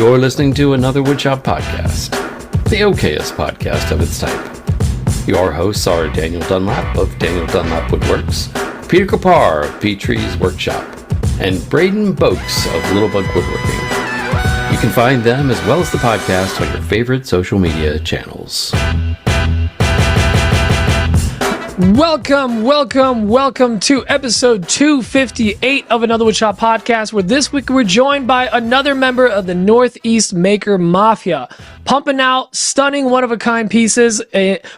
You're listening to another Woodshop podcast, the okayest podcast of its type. Your hosts are Daniel Dunlap of Daniel Dunlap Woodworks, Peter Kapar of Petree's Workshop, and Braden Boakes of Littlebug Woodworking. You can find them as well as the podcast on your favorite social media channels. Welcome to episode 258 of Another Woodshop podcast, where this week we're joined by another member of the Northeast Maker Mafia, pumping out stunning one-of-a-kind pieces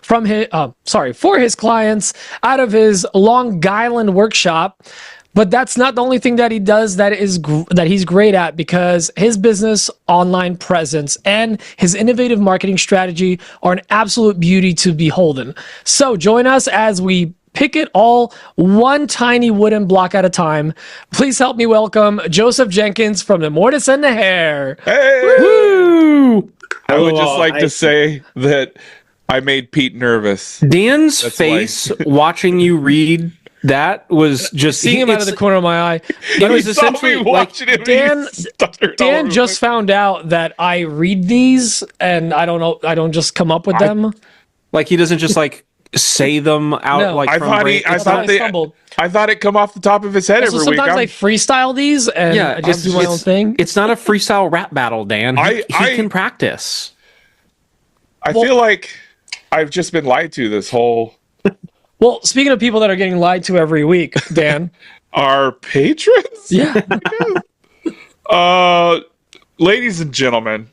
for his clients out of his Long Island workshop. But that's not the only thing that he does that he's great at, because his business, online presence, and his innovative marketing strategy are an absolute beauty to beholden. So join us as we pick it all one tiny wooden block at a time. Please help me welcome Joseph Jenkins from the Mortise and the Hair. Hey! Woo! I would just like to say that I made Pete nervous. Dan's face watching you read that was just seeing him out of the corner of my eye. It was essentially like Dan just found out that I read these, and I don't know. I don't just come up with them. Like he doesn't just like say them out. No. Like I thought it come off the top of his head every week. Sometimes I freestyle these, and I just do my own thing. It's not a freestyle rap battle, Dan. He can practice. I feel like I've just been lied to this whole. Well, speaking of people that are getting lied to every week, Dan. Our patrons? Yeah. Ladies and gentlemen,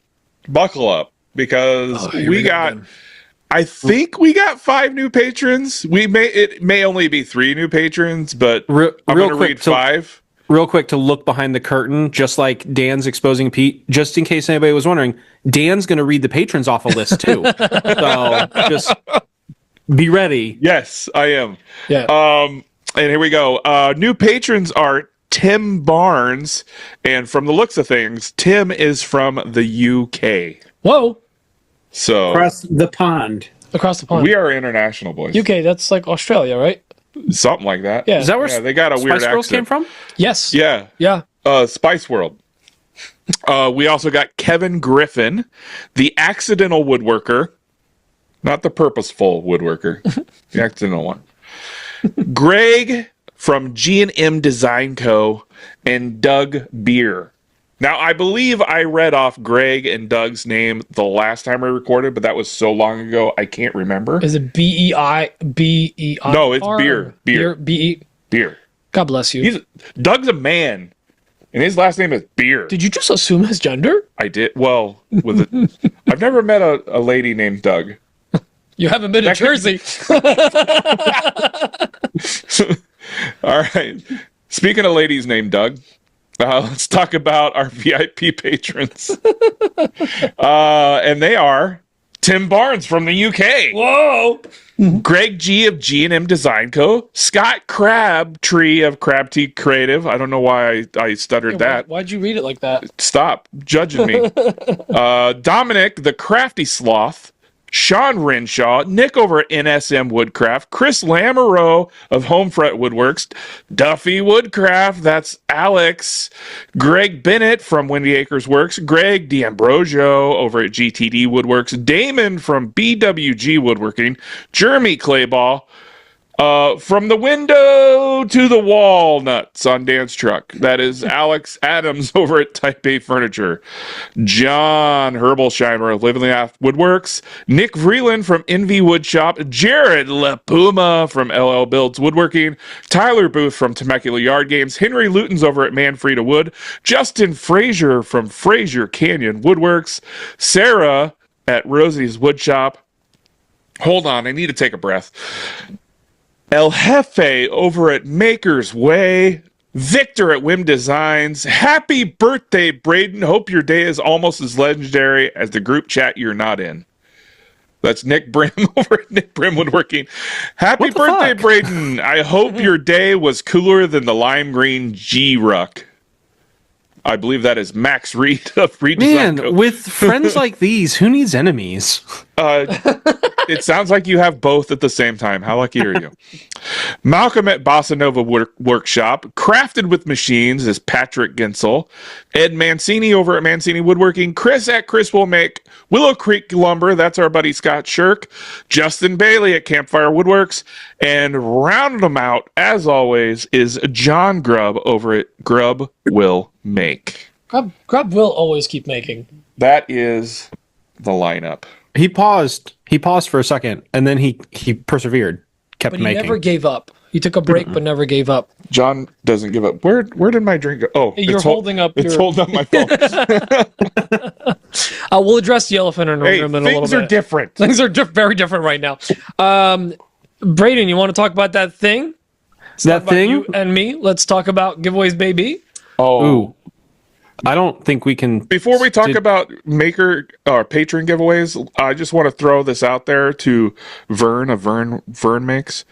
buckle up, because I think we got 5 new patrons. It may only be 3 new patrons, but I'm going to read 5. Real quick, to look behind the curtain, just like Dan's exposing Pete, just in case anybody was wondering, Dan's going to read the patrons off a list too. So just be ready. Yes, I am. Yeah. And here we go. New patrons are Tim Barnes, and from the looks of things, Tim is from the UK. Whoa. So across the pond. We are international, boys. UK, that's like Australia, right? Something like that. Yeah. Is that where they got a weird Spice Girls accent. came from? Yes. Yeah. Yeah. Spice World. We also got Kevin Griffin, the accidental woodworker. Not the purposeful woodworker, the accidental one. Greg from G&M Design Co. and Doug Beer. Now, I believe I read off Greg and Doug's name the last time we recorded, but that was so long ago, I can't remember. Is it B-E-I? No, it's Beer. B-E. Beer. God bless you. Doug's a man, and his last name is Beer. Did you just assume his gender? I did. Well, I've never met a lady named Doug. You haven't been to Jersey. All right. Speaking of ladies named Doug, let's talk about our VIP patrons. And they are Tim Barnes from the UK. Whoa. Greg G of G&M Design Co. Scott Crabtree of Crabtree Creative. I don't know why I stuttered that. Why'd you read it like that? Stop judging me. Dominic, the Crafty Sloth. Sean Renshaw, Nick over at NSM Woodcraft, Chris Lamoureux of Homefront Woodworks, Duffy Woodcraft, that's Alex, Greg Bennett from Windy Acres Works, Greg D'Ambrosio over at GTD Woodworks, Damon from BWG Woodworking, Jeremy Clayball, from the window to the walnuts on Dan's truck. That is Alex Adams over at Type A Furniture. John Herbolsheimer of Living Laugh Woodworks. Nick Vreeland from Envy Woodshop. Jared LaPuma from LL Builds Woodworking. Tyler Booth from Temecula Yard Games. Henry Luton's over at Manfreda Wood. Justin Frazier from Frazier Canyon Woodworks. Sarah at Rosie's Woodshop. Hold on, I need to take a breath. El Jefe over at Maker's Way, Victor at Whim Designs. Happy birthday, Braden. Hope your day is almost as legendary as the group chat you're not in. That's Nick Brim over at Nick Brim Woodworking. Happy birthday, Braden. I hope your day was cooler than the lime green G-Ruck. I believe that is Max Reed of Redesign Man, Co. with friends like these, who needs enemies? It sounds like you have both at the same time. How lucky are you? Malcolm at Bossa Nova Workshop. Crafted with Machines is Patrick Gensel. Ed Mancini over at Mancini Woodworking. Chris at Chris Will Make. Willow Creek Lumber. That's our buddy Scott Shirk. Justin Bailey at Campfire Woodworks. And rounding them out, as always, is John Grubb over at Grubb Will Make. Grubb will always keep making. That is the lineup. He paused. He paused for a second, and then he persevered, kept But he making. never gave up. He took a break, but never gave up. John doesn't give up. Where did my drink go? Oh, You're holding up It's your- holding up my phone. We'll address the elephant in the Hey, room in a little bit. things are different. Things are very different right now. Braden, you want to talk about that thing? that thing? You and me. Let's talk about giveaways, baby. Oh, Ooh. I don't think we can. before we talk about maker or patron giveaways, I just want to throw this out there to Vern makes.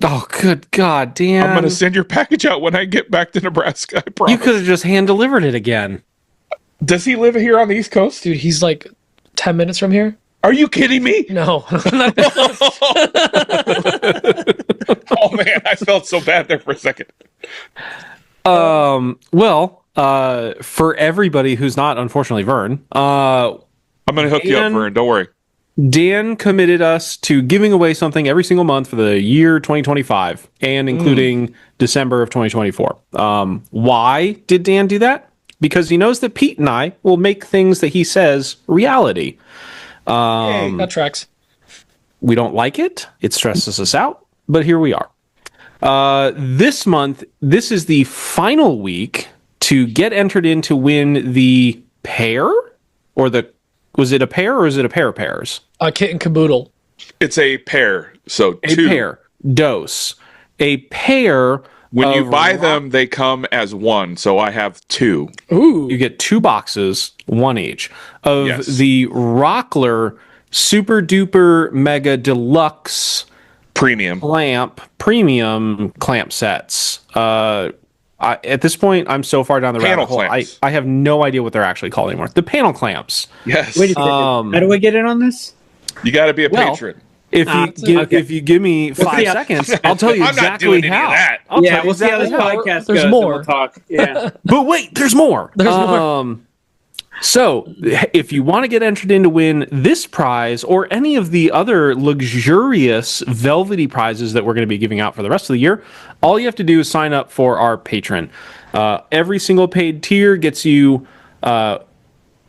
Oh, good God, Dan. I'm going to send your package out when I get back to Nebraska. I promise. You could have just hand delivered it again. Does he live here on the East Coast? Dude, he's like 10 minutes from here. Are you kidding me? No. Oh man, I felt so bad there for a second. Well, for everybody who's not, unfortunately, Vern, I'm going to hook you up, Dan- Vern. Don't worry. Dan committed us to giving away something every single month for the year 2025 and including December of 2024. Why did Dan do that? Because he knows that Pete and I will make things that he says reality. That tracks. We don't like it. It stresses us out, but here we are. This month, this is the final week to get entered in to win the pair or was it a pair or is it a pair of pairs? Kit and Caboodle. It's a pair, so A two. pair. Dose. A pair. When you of buy them, they come as one, so I have two. Ooh. You get 2 boxes, one each, of Yes. the Rockler Super Duper Mega Deluxe Premium. premium clamp sets. At this point, I'm so far down the Panel rabbit hole. clamps. I have no idea what they're actually called anymore. The panel clamps. Yes. Wait a second. How do I get in on this? You got to be a Well, patron. If you give me 5 see how- seconds, I'll tell you I'm not exactly doing any of how. that. I'll tell you We'll see how exactly this how. podcast There's goes. more. And we'll talk. Yeah. But wait, there's more. There's more. So, if you want to get entered in to win this prize or any of the other luxurious velvety prizes that we're going to be giving out for the rest of the year, all you have to do is sign up for our patron. Every single paid tier gets you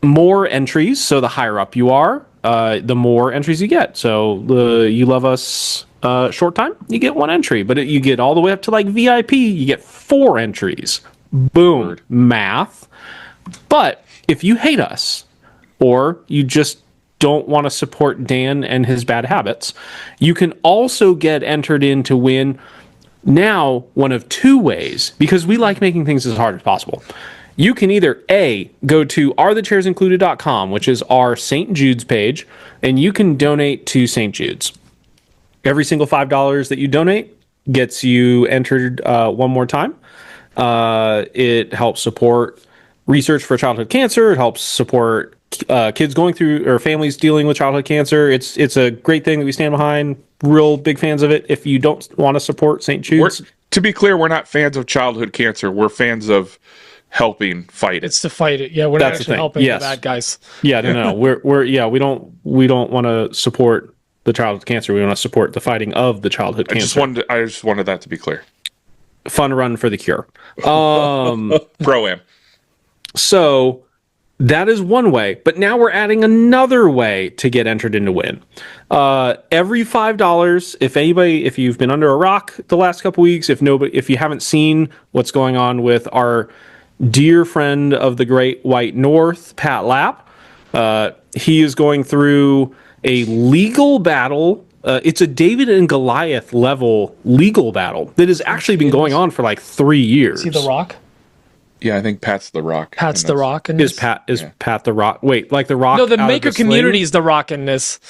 more entries. So the higher up you are, the more entries you get. So you love us short time, you get 1 entry. But you get all the way up to like VIP, you get 4 entries. Boom. Math. But if you hate us or you just don't want to support Dan and his bad habits, you can also get entered in to win now one of 2 ways, because we like making things as hard as possible. You can either A, go to arethechairs.included.com, which is our St. Jude's page, and you can donate to St. Jude's. Every single $5 that you donate gets you entered one more time. It helps support research for childhood cancer. It helps support kids going through or families dealing with childhood cancer. It's a great thing that we stand behind. Real big fans of it. If you don't want to support St. Jude's, To be clear, we're not fans of childhood cancer. We're fans of helping fight it. It's to fight it. Yeah, we're not That's the actually thing. helping Yes. the bad guys. yeah, no, we don't want to support the childhood cancer. We want to support the fighting of the childhood I just cancer. wanted that to be clear. Fun run for the cure. Pro-am. So that is one way, but now we're adding another way to get entered in to win. Every $5, if you've been under a rock the last couple weeks, if you haven't seen what's going on with our dear friend of the Great White North, Pat Lapp, he is going through a legal battle. It's a David and Goliath level legal battle that has actually been going on for like 3 years. See The Rock? Yeah, I think Pat's the Rock. Pat's And The that's- Rock. In Is this? Pat the Rock? Wait, like the Rock? No, the out of maker Sling? community is The Rock in this.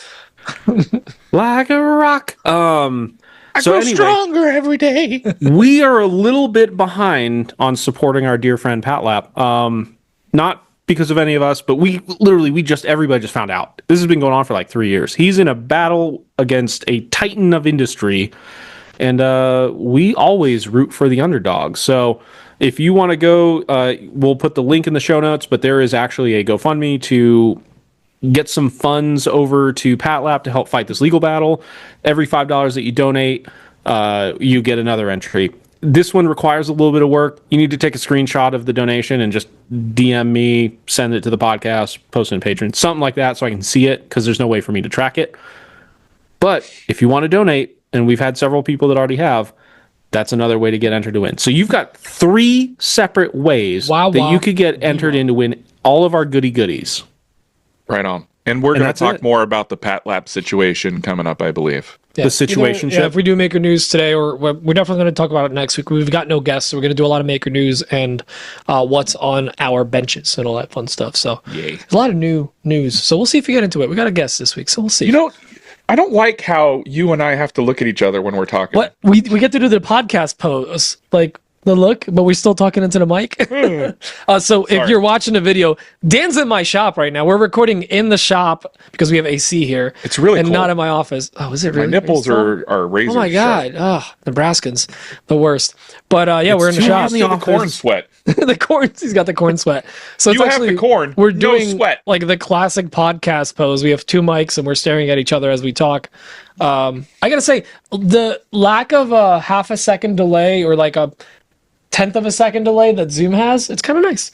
Like a rock. I So grow anyway, stronger every day. we are a little bit behind on supporting our dear friend Pat Lap. Not because of any of us, but everybody just found out. This has been going on for like 3 years. He's in a battle against a titan of industry, and we always root for the underdog. So if you want to go, we'll put the link in the show notes, but there is actually a GoFundMe to get some funds over to PatLap to help fight this legal battle. Every $5 that you donate, you get another entry. This one requires a little bit of work. You need to take a screenshot of the donation and just DM me, send it to the podcast, post it on Patreon, something like that so I can see it, because there's no way for me to track it. But if you want to donate, and we've had several people that already have, that's another way to get entered to win. So you've got 3 separate ways that you could get entered in to win all of our goodies. Right on. And we're going to talk more about the Pat Lap situation coming up, I believe. Yeah. The situation. Yeah, if we do Maker News today, or we're definitely going to talk about it next week. We've got no guests, so we're going to do a lot of Maker News and what's on our benches and all that fun stuff. So Yay. a lot of new news. So we'll see if we get into it. We got a guest this week, so we'll see. You know, I don't like how you and I have to look at each other when we're talking. What we get to do the podcast pose, like the look, but we're still talking into the mic. So if you're watching the video, Dan's in my shop right now. We're recording in the shop because we have AC here. It's really and cold. not in my office. Oh, is it really? My nipples are razor Oh my god! Oh, Nebraskans, the worst. But yeah, we're in the shop. The corn sweat. The corn. He's got the corn sweat. So it's You have actually the corn, We're no doing sweat. like the classic podcast pose. We have 2 mics and we're staring at each other as we talk. I gotta say, the lack of a half a second delay or like a 1/10 of a second delay that Zoom has, it's kind of nice.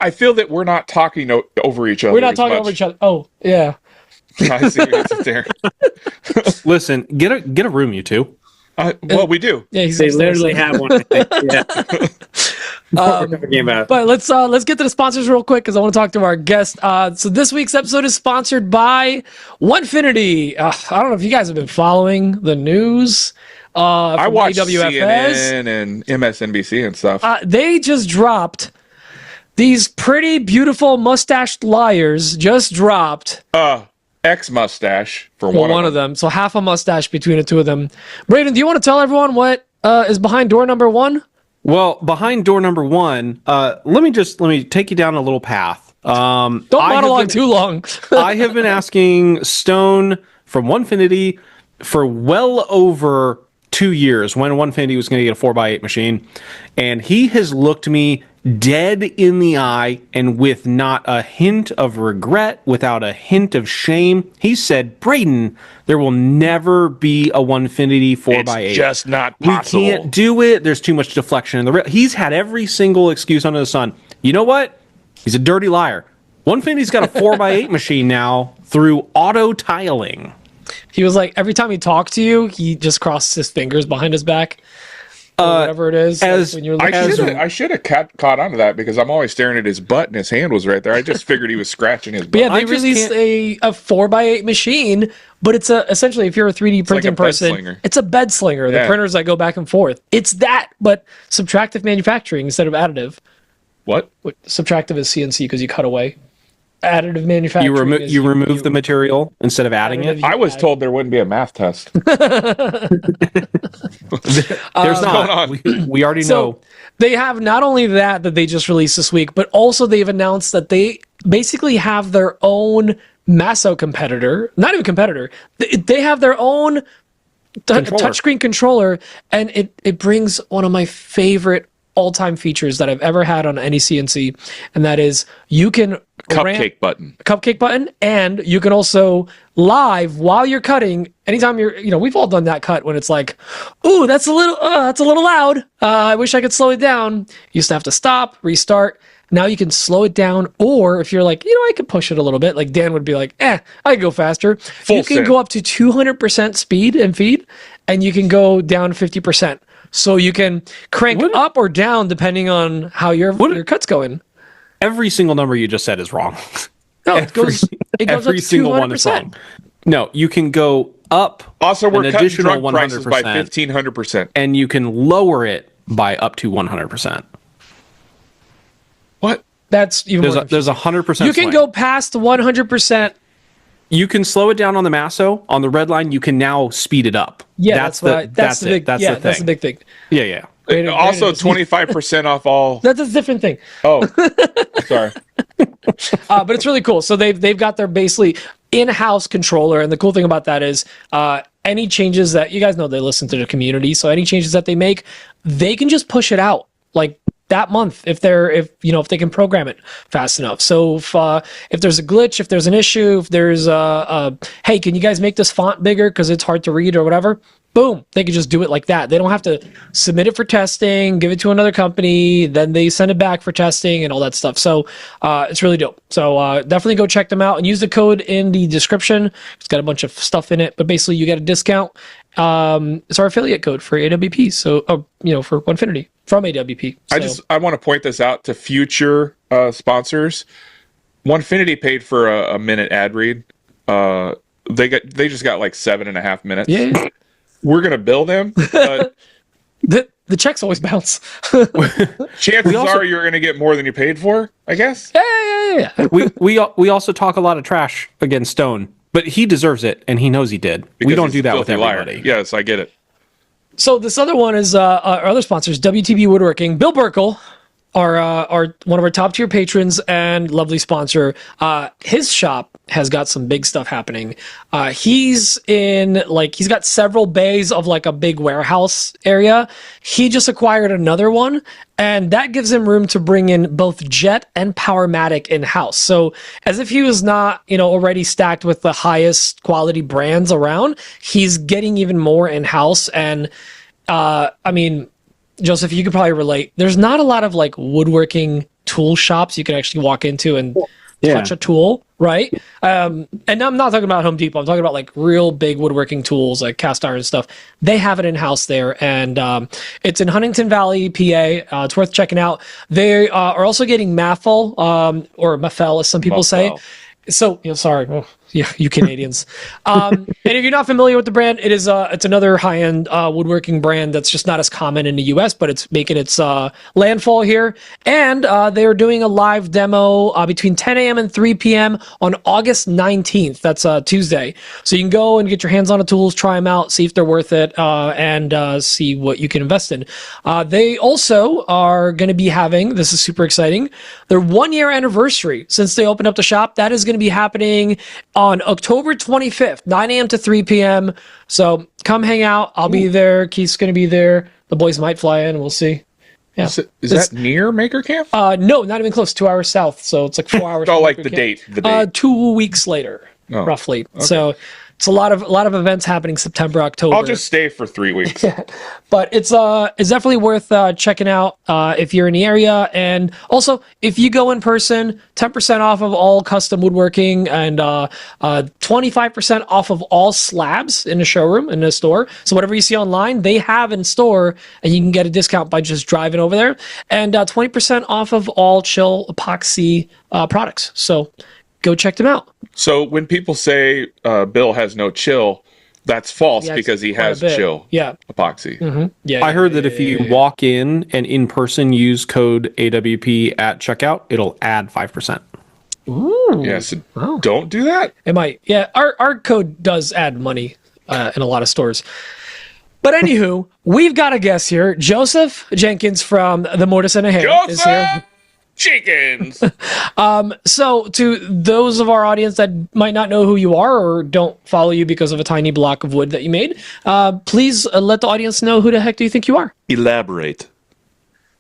I feel that we're not talking over each other. We're not talking over each other. Oh, yeah. I see what it's there. Listen, get a room, you two. Well, we do. Yeah, he's They upstairs. literally have one. I think. Yeah. We're talking about. But let's get to the sponsors real quick because I want to talk to our guest. So this week's episode is sponsored by Onefinity. I don't know if you guys have been following the news. I watch AWFS. CNN and MSNBC and stuff. They just dropped these pretty beautiful mustached liars. Just dropped X mustache for one of them. So half a mustache between the 2 of them. Braden, do you want to tell everyone what is behind door number 1? Well, behind door number 1, let me take you down a little path. Don't monologue too long. I have been asking Stone from Onefinity for well over 2 years when Onefinity was going to get a 4x8 machine, and he has looked me dead in the eye, and with not a hint of regret, without a hint of shame, he said, "Braden, there will never be a Onefinity 4x8. It's just not possible. We can't do it. There's too much deflection in the rail." He's had every single excuse under the sun. You know what? He's a dirty liar. Onefinity's got a 4x8 machine now through auto tiling. He was like, every time he talked to you, he just crossed his fingers behind his back. Or whatever it is. as- when you're I should have caught on to that because I'm always staring at his butt and his hand was right there. I just figured he was scratching his butt. But yeah, I they just released can't- a 4x8 machine, but it's essentially, if you're a 3D printing like a bed person, slinger. it's a bed slinger. The Yeah. printers that go back and forth. It's that, but subtractive manufacturing instead of additive. What? Subtractive is CNC because you cut away. Additive manufacturing. You remove the material instead of adding it. Additive- I was told there wouldn't be a math test. There's not. We already know. They have not only that they just released this week, but also they've announced that they basically have their own Masso competitor. Not even competitor. They have their own touchscreen controller, and it brings one of my favorite all-time features that I've ever had on any CNC, and that is you can Cupcake button. and you can also live while you're cutting. Anytime we've all done that cut when it's like, ooh, that's a little loud. I wish I could slow it down. You used to have to stop, restart. Now you can slow it down, or if you're like, I could push it a little bit. Like Dan would be like, I could go faster. You can go up to 200% speed and feed, and you can go down 50%. So you can crank up or down depending on how your cut's going. Every single number you just said is wrong. No, it goes up Every to single 200%. one is wrong. No, you can go up Also, we're an cutting additional drug prices by 100%, 1,500%. and you can lower it by up to 100%. What? That's even more. There's a 100%. You can swing. go past 100%. You can slow it down on the Masso. On the red line, you can now speed it up. Yeah, that's the big thing. Yeah. Also, 25% off all. That's a different thing. Oh, sorry. But it's really cool. So they've got their basically in-house controller, and the cool thing about that is any changes that you guys know they listen to the community. So any changes that they make, they can just push it out like that month if they can program it fast enough. So if there's a glitch, if there's an issue, if there's hey, can you guys make this font bigger because it's hard to read or whatever? Boom, they can just do it like that. They don't have to submit it for testing, give it to another company, then they send it back for testing and all that stuff. So it's really dope. So definitely go check them out and use the code in the description. It's got a bunch of stuff in it, but basically you get a discount. It's our affiliate code for AWP. So for Onefinity from AWP. So. I want to point this out to future sponsors. Onefinity paid for a minute ad read. They just got like 7.5 minutes. Yeah. We're gonna bill them, but the checks always bounce. chances are you're gonna get more than you paid for, I guess. Yeah. we also talk a lot of trash against Stone, but he deserves it, and he knows he did. Because we don't he's do a that with filthy liar. everybody. Yes, I get it. So this other one is our other sponsors, WTB Woodworking. Bill Burkle, our one of our top tier patrons and lovely sponsor. His shop has got some big stuff happening. He's got several bays of like a big warehouse area. He just acquired another one, and that gives him room to bring in both Jet and Powermatic in-house. So as if he was not, already stacked with the highest quality brands around, he's getting even more in-house. And Joseph, you could probably relate. There's not a lot of like woodworking tool shops you can actually walk into and touch a tool, right? And I'm not talking about Home Depot. I'm talking about like real big woodworking tools like cast iron stuff. They have it in-house there, and it's in Huntingdon Valley, PA. It's worth checking out. They are also getting Maffel, or Maffel, as some people say. So, sorry. Oh, yeah, you Canadians. And if you're not familiar with the brand, it's another high-end woodworking brand that's just not as common in the U.S., but it's making its landfall here. And they are doing a live demo between 10 a.m. and 3 p.m. on August 19th. That's Tuesday. So you can go and get your hands on the tools, try them out, see if they're worth it, and see what you can invest in. They also are going to be having, this is super exciting, their 1-year anniversary since they opened up the shop. That is going to be happening on October 25th, 9 a.m. to 3 p.m. So come hang out. I'll be there. Keith's going to be there. The boys might fly in. We'll see. Yeah. Is that near Maker Camp? No, not even close. 2 hours south. So it's like 4 hours. Oh, like the date. 2 weeks later, roughly. Okay. So it's a lot of events happening September, October. I'll just stay for 3 weeks. But it's definitely worth checking out if you're in the area. And also, if you go in person, 10% off of all custom woodworking and 25% off of all slabs in the showroom, in the store. So whatever you see online, they have in store, and you can get a discount by just driving over there. And 20% off of all chill epoxy products. So go check them out. So when people say Bill has no chill, that's false because he has chill epoxy. Mm-hmm. Yeah, I heard that if you walk in person use code AWP at checkout, it'll add 5%. Ooh. Yeah, so don't do that. It might. Yeah, our code does add money in a lot of stores. But anywho, we've got a guest here. Joseph Jenkins from the Mortise and a Hair is here. Jenkins. So to those of our audience that might not know who you are or don't follow you because of a tiny block of wood that you made, please let the audience know who the heck do you think you are? Elaborate.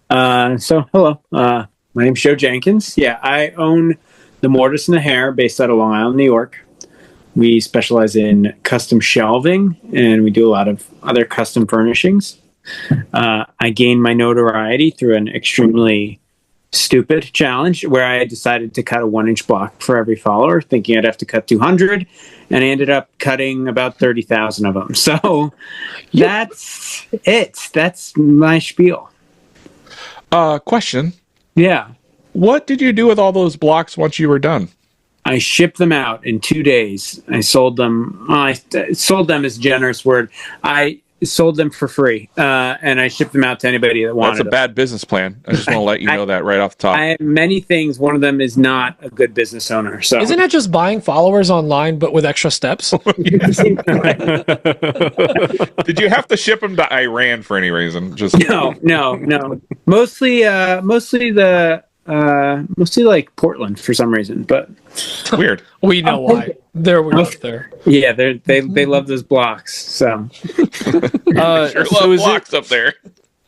Hello. My name's Joe Jenkins. Yeah, I own the Mortise and the Hair based out of Long Island, New York. We specialize in custom shelving, and we do a lot of other custom furnishings. I gained my notoriety through an extremely stupid challenge where I decided to cut a 1-inch block for every follower, thinking I'd have to cut 200, and I ended up cutting about 30,000 of them. So that's it. That's my spiel. Question. Yeah. What did you do with all those blocks once you were done? I shipped them out in 2 days. I sold them. I sold them is a generous word. I sold them for free, and I shipped them out to anybody that wanted That's a bad business plan. I just want to let you know that right off the top. I have many things. One of them is not a good business owner. So Isn't it just buying followers online but with extra steps? Did you have to ship them to Iran for any reason? Just no. Mostly like Portland for some reason, but weird. We know why. They're weird there. yeah, they love those blocks. So Sure so love blocks up there.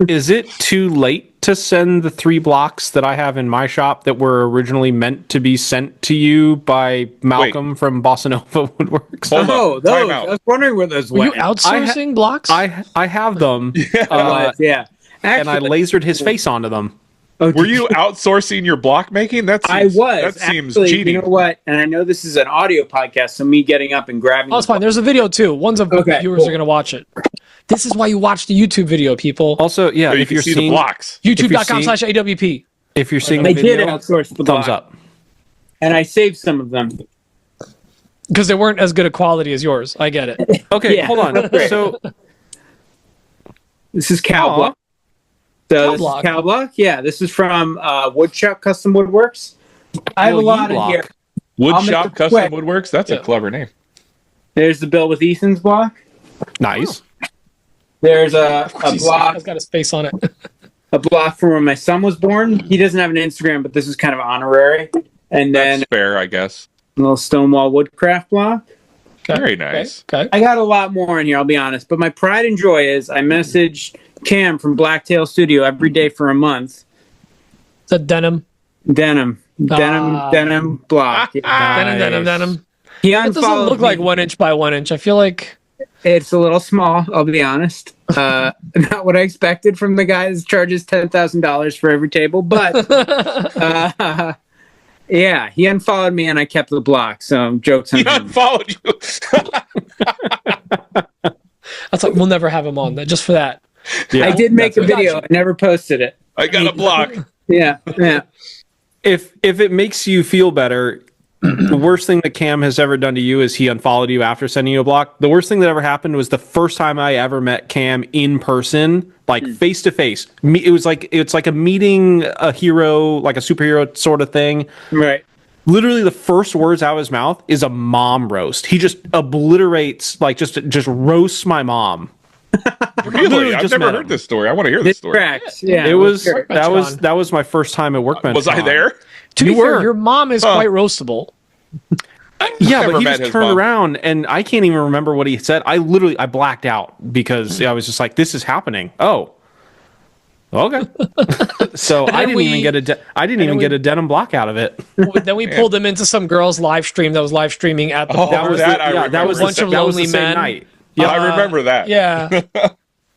is it too late to send the 3 blocks that I have in my shop that were originally meant to be sent to you by Malcolm from Bossa Nova Woodworks? Hold on. those. Time out. I was wondering where those Were you went. outsourcing blocks? I have them, Yeah, and I actually, lasered his face onto them. oh, Were did you outsourcing your block making? That I seems, was. That seems Actually, cheating. You know what? And I know this is an audio podcast, so me getting up and grabbing. Oh, it's fine. There's a video too. One's of Okay, viewers cool. are going to watch it. This is why you watch the YouTube video, people. Also, yeah, So you if can you're see the seeing blocks. YouTube.com/AWP. if you're seeing I the did video, outsource the thumbs block, up. and I saved some of them. Because they weren't as good a quality as yours. I get it. Okay, Yeah. hold on. So This is cow Aw. block. So Cow this block. is cow block. Yeah, this is from Woodchuck Custom Woodworks. I have a lot in block. here. Wood I'll make Shop it Custom quick. Woodworks? That's Yeah. a clever name. There's the bill with Ethan's block. nice. There's a block. It's got his face on it. A block from when my son was born. He doesn't have an Instagram, but this is kind of honorary. And then That's fair, I guess. a little Stonewall Woodcraft block. Okay. Very nice. Okay. I got a lot more in here, I'll be honest. But my pride and joy is I messaged Cam from Blacktail Studio every day for a month. It's a denim. Denim block. Denim. He It doesn't unfollowed look like me. 1 inch by 1 inch. I feel like It's a little small, I'll be honest. Not what I expected from the guy that charges $10,000 for every table, but yeah, he unfollowed me and I kept the block. So jokes on He him. unfollowed you. that's like we'll never have him on that just for that. Yeah. I did make a Gotcha. video. I never posted it. I got a block. Yeah. If it makes you feel better, the worst thing that Cam has ever done to you is he unfollowed you after sending you a block. The worst thing that ever happened was the first time I ever met Cam in person, like face to face. It's like a meeting a hero, like a superhero sort of thing. Right. Literally, the first words out of his mouth is a mom roast. He just obliterates, like just roasts my mom. Really? I've just never met heard him. this story. I want to hear this This story. tracks. Yeah. It was sure. that was my first time at Workbench. Was I Con. there? To be You fair, were. your mom is quite roastable. Yeah, Never but he met just his turned mom. around and I can't even remember what he said. I blacked out because I was just like, "This is happening." Oh, okay. So I didn't even get a denim block out of it. Then we pulled him into some girl's live stream that was live streaming at the Oh, bar. that I remember. that was Bunch of that was the lonely same men. night. Yeah, I remember that. Yeah.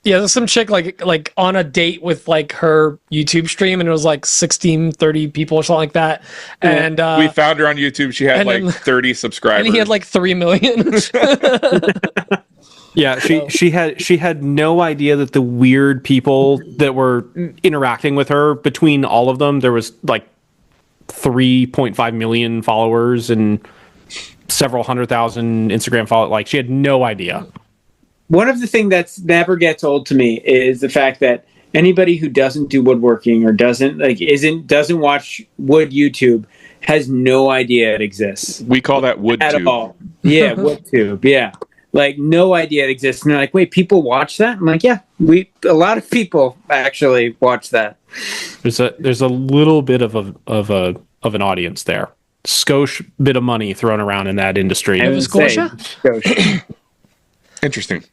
Yeah, there's some chick like on a date with like her YouTube stream, and it was like 30 people or something like that. And We found her on YouTube. She had and like then- 30 subscribers. and he had like 3 million. Yeah, she had no idea that the weird people that were interacting with her, between all of them, there was like 3.5 million followers and several 100,000 Instagram followers. Like, she had no idea. One of the things that never gets old to me is the fact that anybody who doesn't do woodworking or doesn't watch wood YouTube has no idea it exists We call that wood at tube. all. Yeah, WoodTube. Yeah, like no idea it exists. And they're like, "Wait, people watch that?" I'm like, "Yeah, a lot of people actually watch that." There's a little bit of an audience there. Skosh bit of money thrown around in that industry. I was would say Scotia? Scotia. Interesting.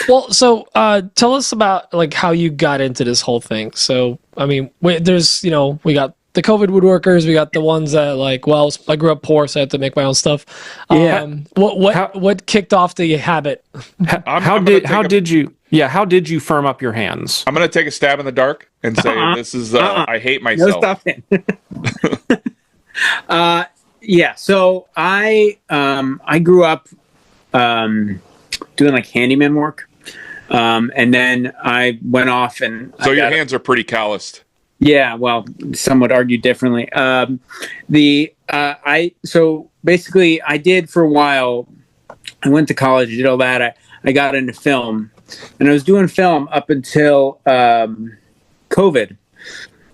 Well, so tell us about like how you got into this whole thing. So, I mean, there's we got the COVID woodworkers, we got the ones that like, well, I grew up poor, so I had to make my own stuff. Yeah. What kicked off the habit? How did you firm up your hands? I'm going to take a stab in the dark and say this is I hate No myself. stopping. Yeah. So I grew up doing like handyman work, and then I went off and So your hands are pretty calloused. Yeah, well, some would argue differently. So basically I did for a while. I went to college, did all that. I got into film, and I was doing film up until COVID.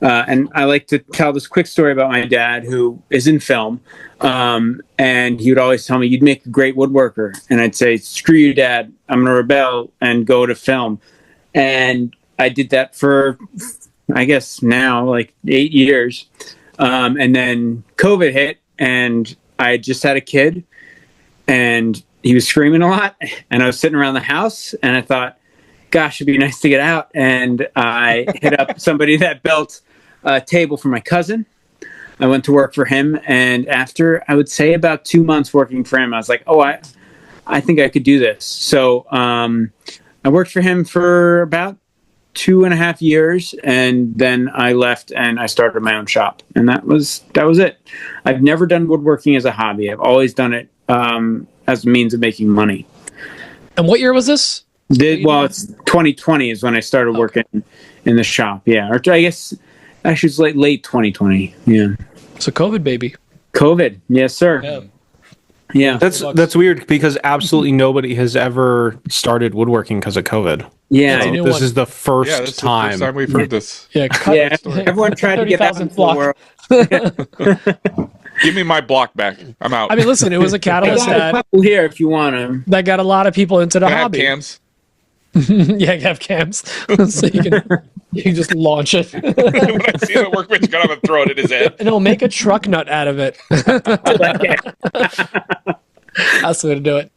And I like to tell this quick story about my dad, who is in film. And he would always tell me, "You'd make a great woodworker." And I'd say, "Screw you, Dad. I'm going to rebel and go to film." And I did that for, I guess now, like 8 years. And then COVID hit, and I had just had a kid, and he was screaming a lot. And I was sitting around the house, and I thought, gosh, it'd be nice to get out. And I hit up somebody that built a table for my cousin. I went to work for him, and after, I would say, about 2 months working for him, I was like, oh, I think I could do this. So I worked for him for about 2.5 years, and then I left and I started my own shop, and that was it. I've never done woodworking as a hobby. I've always done it as a means of making money. And what year was this? It's 2020 is when I started working in the shop. Yeah, or I guess actually it's late 2020. Yeah. So COVID, baby. COVID, yes, sir. Yeah. That's weird because absolutely nobody has ever started woodworking because of COVID. Yeah. So this is the first time. The first time we've heard this. Yeah. Everyone tried to get out into the world. Give me my block back. I'm out. I mean, listen, it was a catalyst I got a couple here if you want them. that got a lot of people into the Can I have hobby. cams? Yeah, you have cams, so you can just launch it. When I see the workbench, got up and throw it in his head. And it'll make a truck nut out of it. That's the way to do it.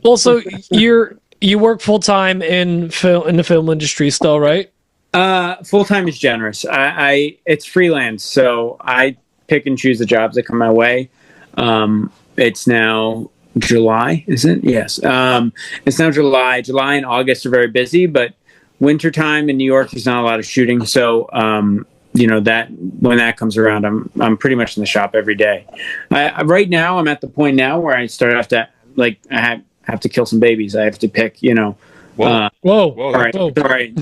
Well, so you work full time in the film industry still, right? Full time is generous. It's freelance, so I pick and choose the jobs that come my way. It's now July, is it? Yes. It's now July. July and August are very busy, but wintertime in New York, there's not a lot of shooting. So, that when that comes around, I'm pretty much in the shop every day. Right now, I'm at the point now where I I have to kill some babies. I have to pick, Whoa. Whoa. All right. Whoa. Sorry.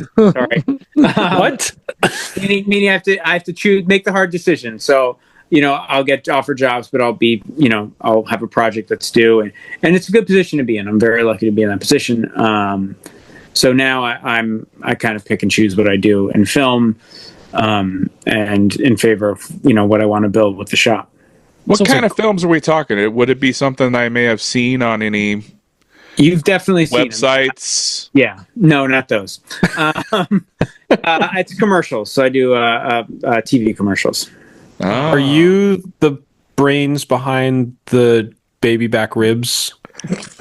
What? Meaning I have to choose, make the hard decision. So, I'll get offered jobs, but I'll have a project that's due, and it's a good position to be in. I'm very lucky to be in that position. So now I kind of pick and choose what I do in film, and in favor of what I want to build with the shop. What kind of films are we talking? Would it be something I may have seen on any You've definitely seen websites? Yeah, no, not those. It's commercials. So I do TV commercials. Oh. Are you the brains behind the baby back ribs?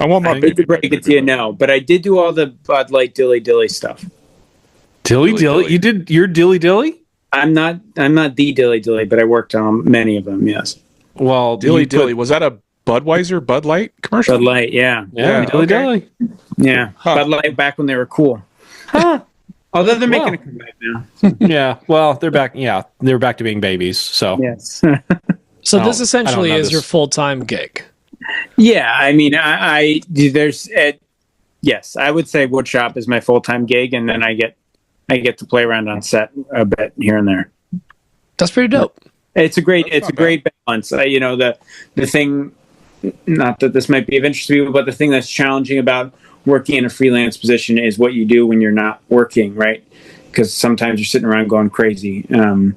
I want my I hate to break it to you, no, but I did do all the Bud Light Dilly Dilly stuff. Dilly Dilly? You did your Dilly Dilly? I'm not the Dilly Dilly, but I worked on many of them. Yes. Well, Dilly Dilly. Was that a Budweiser Bud Light commercial? Bud Light, yeah. Yeah, Dilly Dilly. Yeah. Huh. Bud Light back when they were cool. Huh. Although they're making a comeback now. Yeah, well, they're back. Yeah, they're back to being babies. So Yes. So I this don't essentially know is this. your full-time gig. Yeah, I mean, yes, I would say woodshop is my full-time gig, and then I get to play around on set a bit here and there. That's pretty dope. It's a great balance. The thing, not that this might be of interest to you, but the thing that's challenging about working in a freelance position is what you do when you're not working, right? Because sometimes you're sitting around going crazy. No.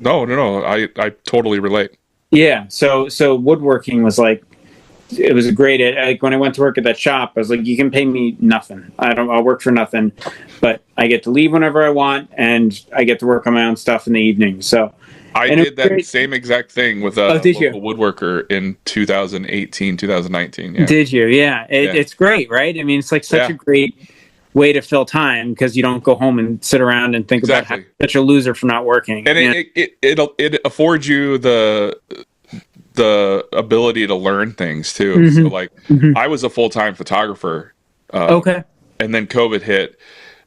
I totally relate. Yeah. So woodworking was it was a great, when I went to work at that shop, I was like, you can pay me nothing. I'll work for nothing, but I get to leave whenever I want, and I get to work on my own stuff in the evening. So I did that same exact thing with a local woodworker in 2018, 2019. Yeah. Did you? Yeah. It's great, right? I mean, it's such a great way to fill time because you don't go home and sit around and think about how such a loser for not working. And it affords you the ability to learn things too. Mm-hmm. So I was a full-time photographer. Okay. And then COVID hit.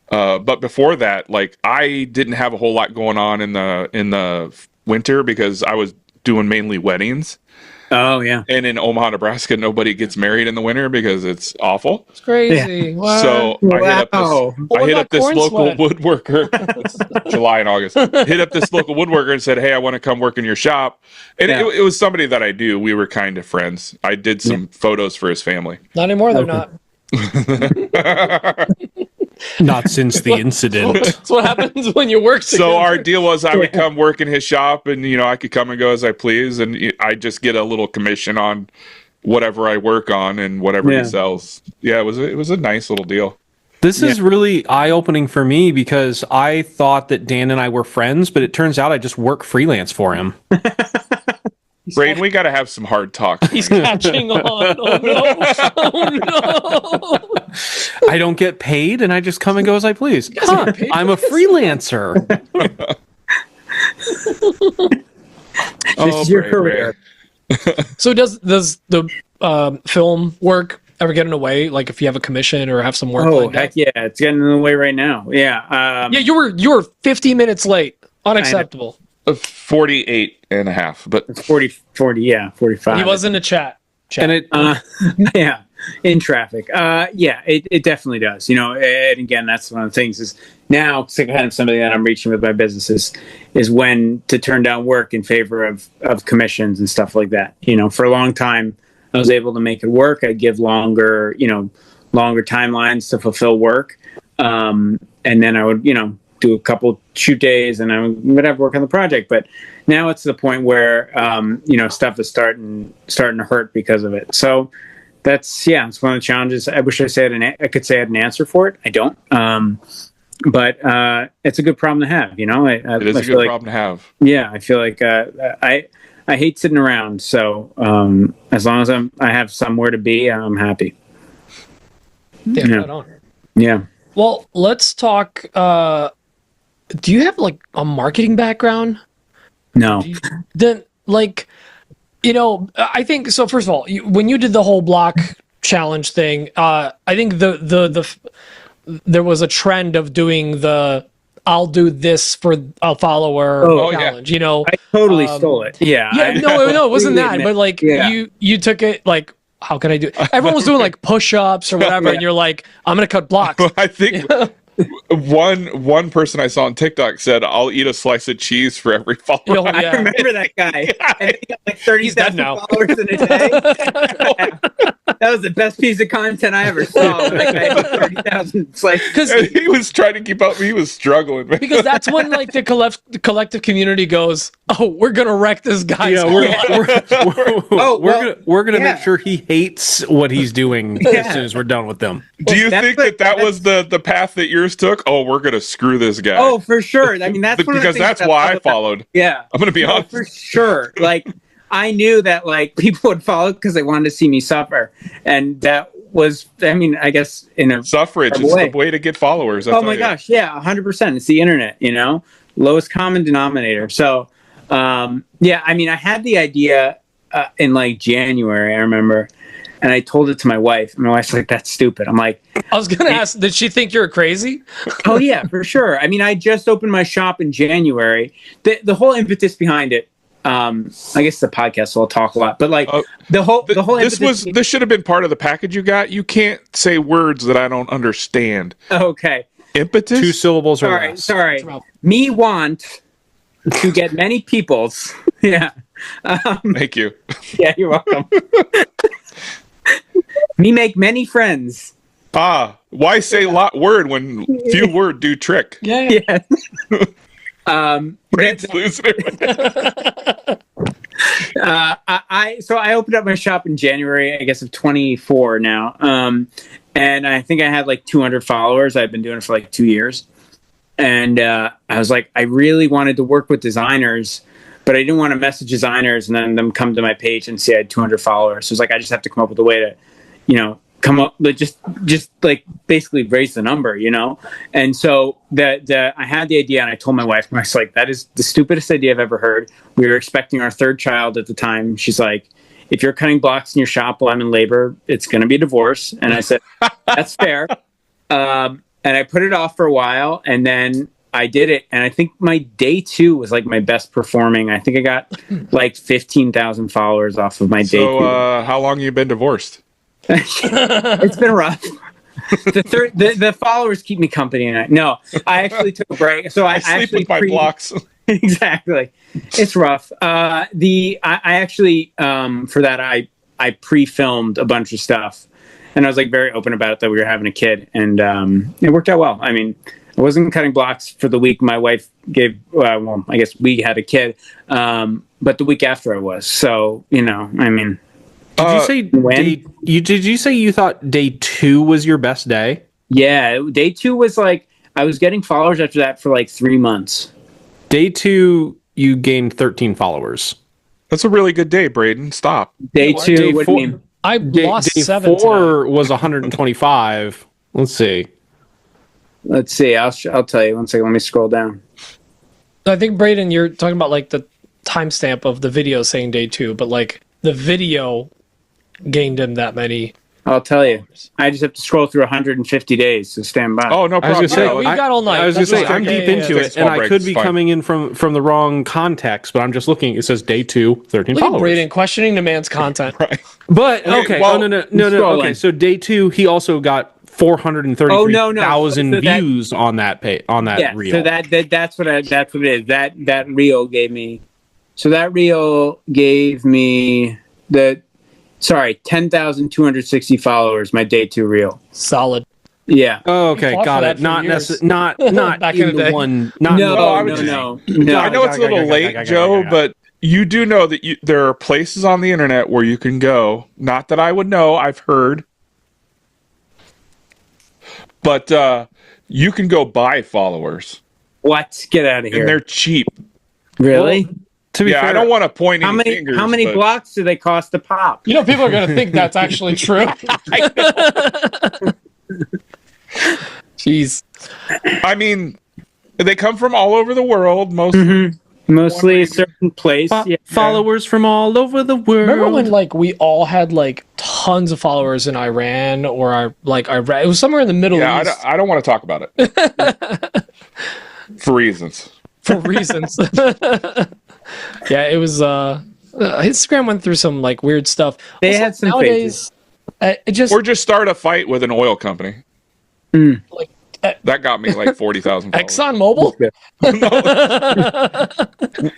But before that, I didn't have a whole lot going on in the winter because I was doing mainly weddings. Oh yeah. And in Omaha, Nebraska, nobody gets married in the winter because it's awful. It's crazy. Yeah. So I hit up this local woodworker. It's July and August. Hit up this local woodworker and said, "Hey, I want to come work in your shop." And it was somebody that I do. We were kind of friends. I did some photos for his family. Not anymore. They're not. Not since the incident. That's what happens when you work together. So our deal was I would come work in his shop, and I could come and go as I please, and I just get a little commission on whatever I work on and whatever he sells. Yeah, it was a nice little deal. This is really eye-opening for me because I thought that Dan and I were friends, but it turns out I just work freelance for him. Braden, we got to have some hard talk. He's catching on. Oh no! Oh no! I don't get paid, and I just come and go as I please. Huh, I'm a freelancer. This is your career. So does the film work ever get in the way? Like if you have a commission or have some work? Oh heck yeah, it's getting in the way right now. Yeah. Yeah, you were 50 minutes late. Unacceptable. 48 and a half, but 40, yeah, 45. He was in the chat. And it yeah, in traffic. Yeah, it definitely does. And again, that's one of the things is now kind of somebody that I'm reaching with my businesses is when to turn down work in favor of commissions and stuff like that. For a long time, I was able to make it work. I'd give longer timelines to fulfill work. And then I would, do a couple shoot days and I would work on the project. But now it's the point where, stuff is starting to hurt because of it. So it's one of the challenges. I wish I could say I had an answer for it. I don't. But it's a good problem to have, it is a good problem to have. Yeah. I feel like, I hate sitting around. So, as long as I have somewhere to be, I'm happy. Damn, right on. Yeah. Well, let's talk. Do you have like a marketing background? No. Then, I think so. First of all, when you did the whole block challenge thing, I think there was a trend of doing the I'll do this for a follower challenge. Yeah. I totally stole it. Yeah. No, it wasn't that. But you took it like. How can I do it? Everyone was doing like push-ups or whatever, and you're like, I'm gonna cut blocks. Well, I think one person I saw on TikTok said, "I'll eat a slice of cheese for every follower." I remember that guy. And he got like 30,000 followers in a day. That was the best piece of content I ever saw. That guy had 30,000 slices. Because he was trying to keep up, he was struggling. Man. Because that's when like the collective community goes, "Oh, we're gonna wreck this guy." Yeah, we're gonna make sure he hates what he's doing as soon as we're done with them. Do you think that was the path that yours took? Oh, we're gonna screw this guy. Oh, for sure. I mean, that's because that's why I followed. Yeah, I'm gonna be honest. For sure. I knew that people would follow because they wanted to see me suffer, and that was, I guess in a suffrage is the way to get followers. Oh my gosh, yeah, 100%. It's the internet, lowest common denominator. So, I had the idea in January, I remember, and I told it to my wife. And my wife's like, "That's stupid." I'm like, I was gonna ask, did she think you're crazy? Oh yeah, for sure. I just opened my shop in January. The whole impetus behind it. I guess the podcast, so I'll talk a lot. But the whole this should have been part of the package you got. You can't say words that I don't understand. Okay. Impetus? 2 syllables or less. Sorry. Wow. Me want to get many people's. Yeah. Thank you. Yeah, you're welcome. Me make many friends. Why say lot word when few word do trick? Yeah. Brain's losing it. I opened up my shop in January, I guess, of 24 now. And I think I had 200 followers. I've been doing it for 2 years. And I was like, I really wanted to work with designers, but I didn't want to message designers and then them come to my page and say I had 200 followers. So it's I just have to come up with a way to, come up, just basically raise the number, And so I had the idea, and I told my wife, and I was like, that is the stupidest idea I've ever heard. We were expecting our 3rd child at the time. She's like, if you're cutting blocks in your shop while I'm in labor, it's going to be a divorce. And I said, that's fair. And I put it off for a while, and then I did it. And I think my day 2 was my best performing. I think I got 15,000 followers off of my day 2. So how long have you been divorced? It's been rough. The followers keep me company, and I actually took a break. So I sleep actually with my blocks. Exactly, it's rough. I actually for that I pre-filmed a bunch of stuff, and I was like very open about it that we were having a kid, and it worked out well. I mean, I wasn't cutting blocks for the week my wife gave. Well, I guess we had a kid, but the week after I was. So I mean, Did you say did you say you thought day 2 was your best day? Yeah, day 2 was like I was getting followers after that for like 3 months. Day 2, you gained 13 followers. That's a really good day, Braden. Stop. Day 2, Day what do you mean? I lost Day 7 4 was 125. Let's see. Let's see. I'll tell you. 1 second. Let me scroll down. I think, Braden, you're talking about like the timestamp of the video saying day 2, but like the video gained him that many. I'll tell you. I just have to scroll through 150 days, so stand by. Oh, no I problem. was gonna say, we got all night. I was going to say, I'm deep into yeah. it, and I Breaks, could be fine. coming in from the wrong context, but I'm just looking. It says day 2, 13 Look at followers. Braden questioning the man's content. Right. But, Wait, okay. well, no. scrolling. Okay, so day 2, he also got 433,000 So that- views on that yeah. reel. So that's what it is. That reel gave me. So that reel gave me 10,260 followers. My day 2 reel. Solid. Yeah. Oh, okay, fought got for it. that Not for years. not Back in in the day. the one. Not No, I would no. I know it's a little late, Joe, but you do know that there are places on the internet where you can go. Not that I would know. I've heard. But you can go buy followers. What? Get out of here. And they're cheap. Really? Well, to be Yeah, fair, I don't want to point how any many fingers. how many but- blocks do they cost to pop? You know, people are going to think that's actually true. Jeez. I mean, they come from all over the world. Mostly a certain place. Yeah. followers from all over the world. Remember when like we all had like tons of followers in Iran or Iraq? It was somewhere in the Middle Yeah, East I don't want to talk about it for reasons. for reasons. Yeah, it was. Instagram went through some like weird stuff. They had some nowadays. It just Or just start a fight with an oil company. like That got me like 40,000 followers. ExxonMobil.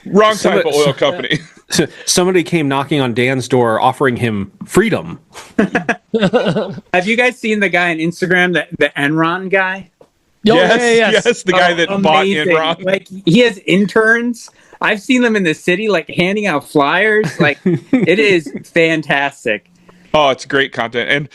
Wrong type of oil company. somebody came knocking on Dan's door offering him freedom. Have you guys seen the guy on Instagram, the Enron guy? Yes, the guy that bought Amazing. Enron. Like he has interns. I've seen them in the city, like handing out flyers. Like it is fantastic. Oh, it's great content.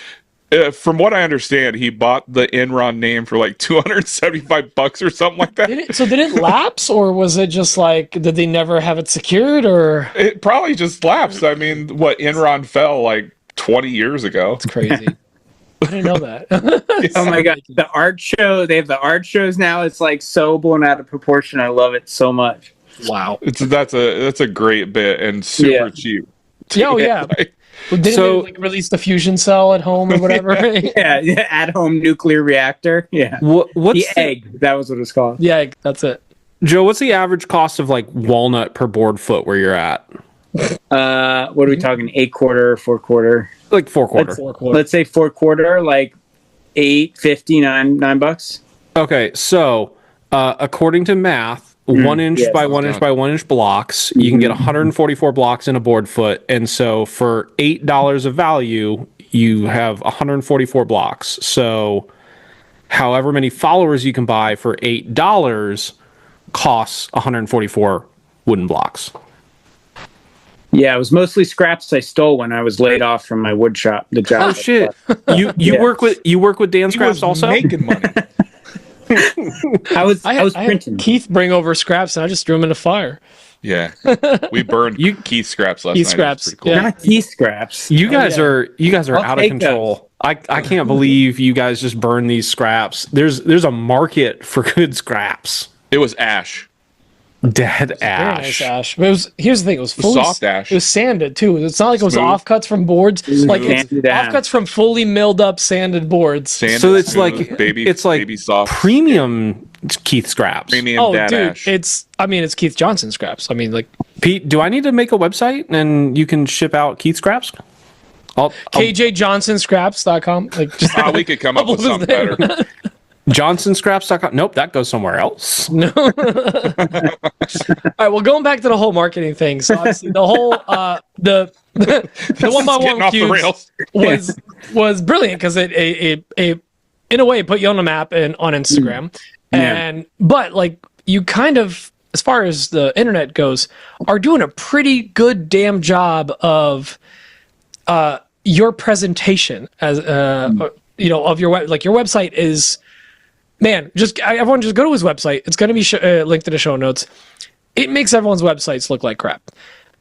And from what I understand, he bought the Enron name for like $275 or something like that. Did it lapse, or was it just like did they never have it secured, or It probably just lapsed. I mean, what Enron fell like 20 years ago. it's crazy? I didn't know that. Oh my god, the art show. They have the art shows now. It's like so blown out of proportion. I love it so much. Wow. That's a great bit and super Yeah. cheap. Yeah, oh, yeah. Like, Didn't So- they like release the fusion cell at home or whatever? Yeah, at home nuclear reactor. Yeah, What's the egg. That was what it's called. Yeah, that's it. Joe? What's the average cost of like walnut per board foot where you're at? What are we talking? 8/4, 4/4. Like 4/4. Let's say 4/4, like $8.50, $9. Okay, so according to math, 1 inch yes. by 1 inch by 1 inch blocks, you can get 144 blocks in a board foot, and so for $8 of value, you have 144 blocks. So, however many followers you can buy for $8 costs 144 wooden blocks. Yeah, it was mostly scraps I stole when I was laid off from my wood shop. The job. Oh shit! You Yeah. work with Dan he was Scraps also? making money. I was I had printing. Keith bring over scraps, and I just threw them in the fire. Yeah, we burned Keith scraps last Keith night. scraps, It was pretty cool. yeah. Not key scraps. You guys yeah. are I'll out of take control. I can't believe you guys just burn these scraps. There's a market for good scraps. It was ash. Dead Very nice ash. ash. But here's the thing: it was fully soft ash. It was sanded too. It's not like it was Smooth. offcuts from boards. Like it's Sanded ash. offcuts from fully milled up sanded boards. Sand So is it's smooth, like baby, it's like baby soft, premium Keith scraps. premium Oh, dad dude, ash. it's Keith Johnson scraps. I mean, like Pete, do I need to make a website and you can ship out Keith scraps? I'll- KJJohnsonscraps.com. Like just We could come up with What was something there? better. JohnsonScraps.com. Nope, that goes somewhere else. No. All right. Well, going back to the whole marketing thing. So obviously the whole the one by Getting one off the cubes rails. was brilliant because it in a way put you on the map and on Instagram. But like you kind of, as far as the internet goes, are doing a pretty good damn job of your presentation as of your web. Like your website is. Man, everyone just go to his website. It's going to be linked in the show notes. It makes everyone's websites look like crap.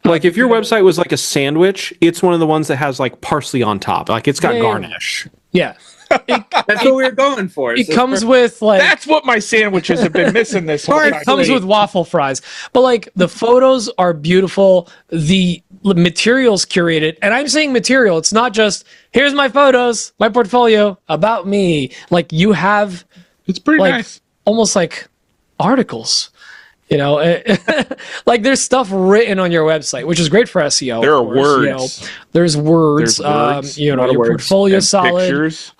Like if your website was like a sandwich, it's one of the ones that has like parsley on top. Like it's got garnish. Yeah. That's what we were going for. It comes with like... That's what my sandwiches have been missing this whole time. It comes with waffle fries. But like the photos are beautiful. The material's curated. And I'm saying material. It's not just, here's my photos, my portfolio, about me. Like you have... It's pretty nice. Almost like articles, like there's stuff written on your website, which is great for SEO. There are words. There's words. There's your words. portfolio solid. Pictures.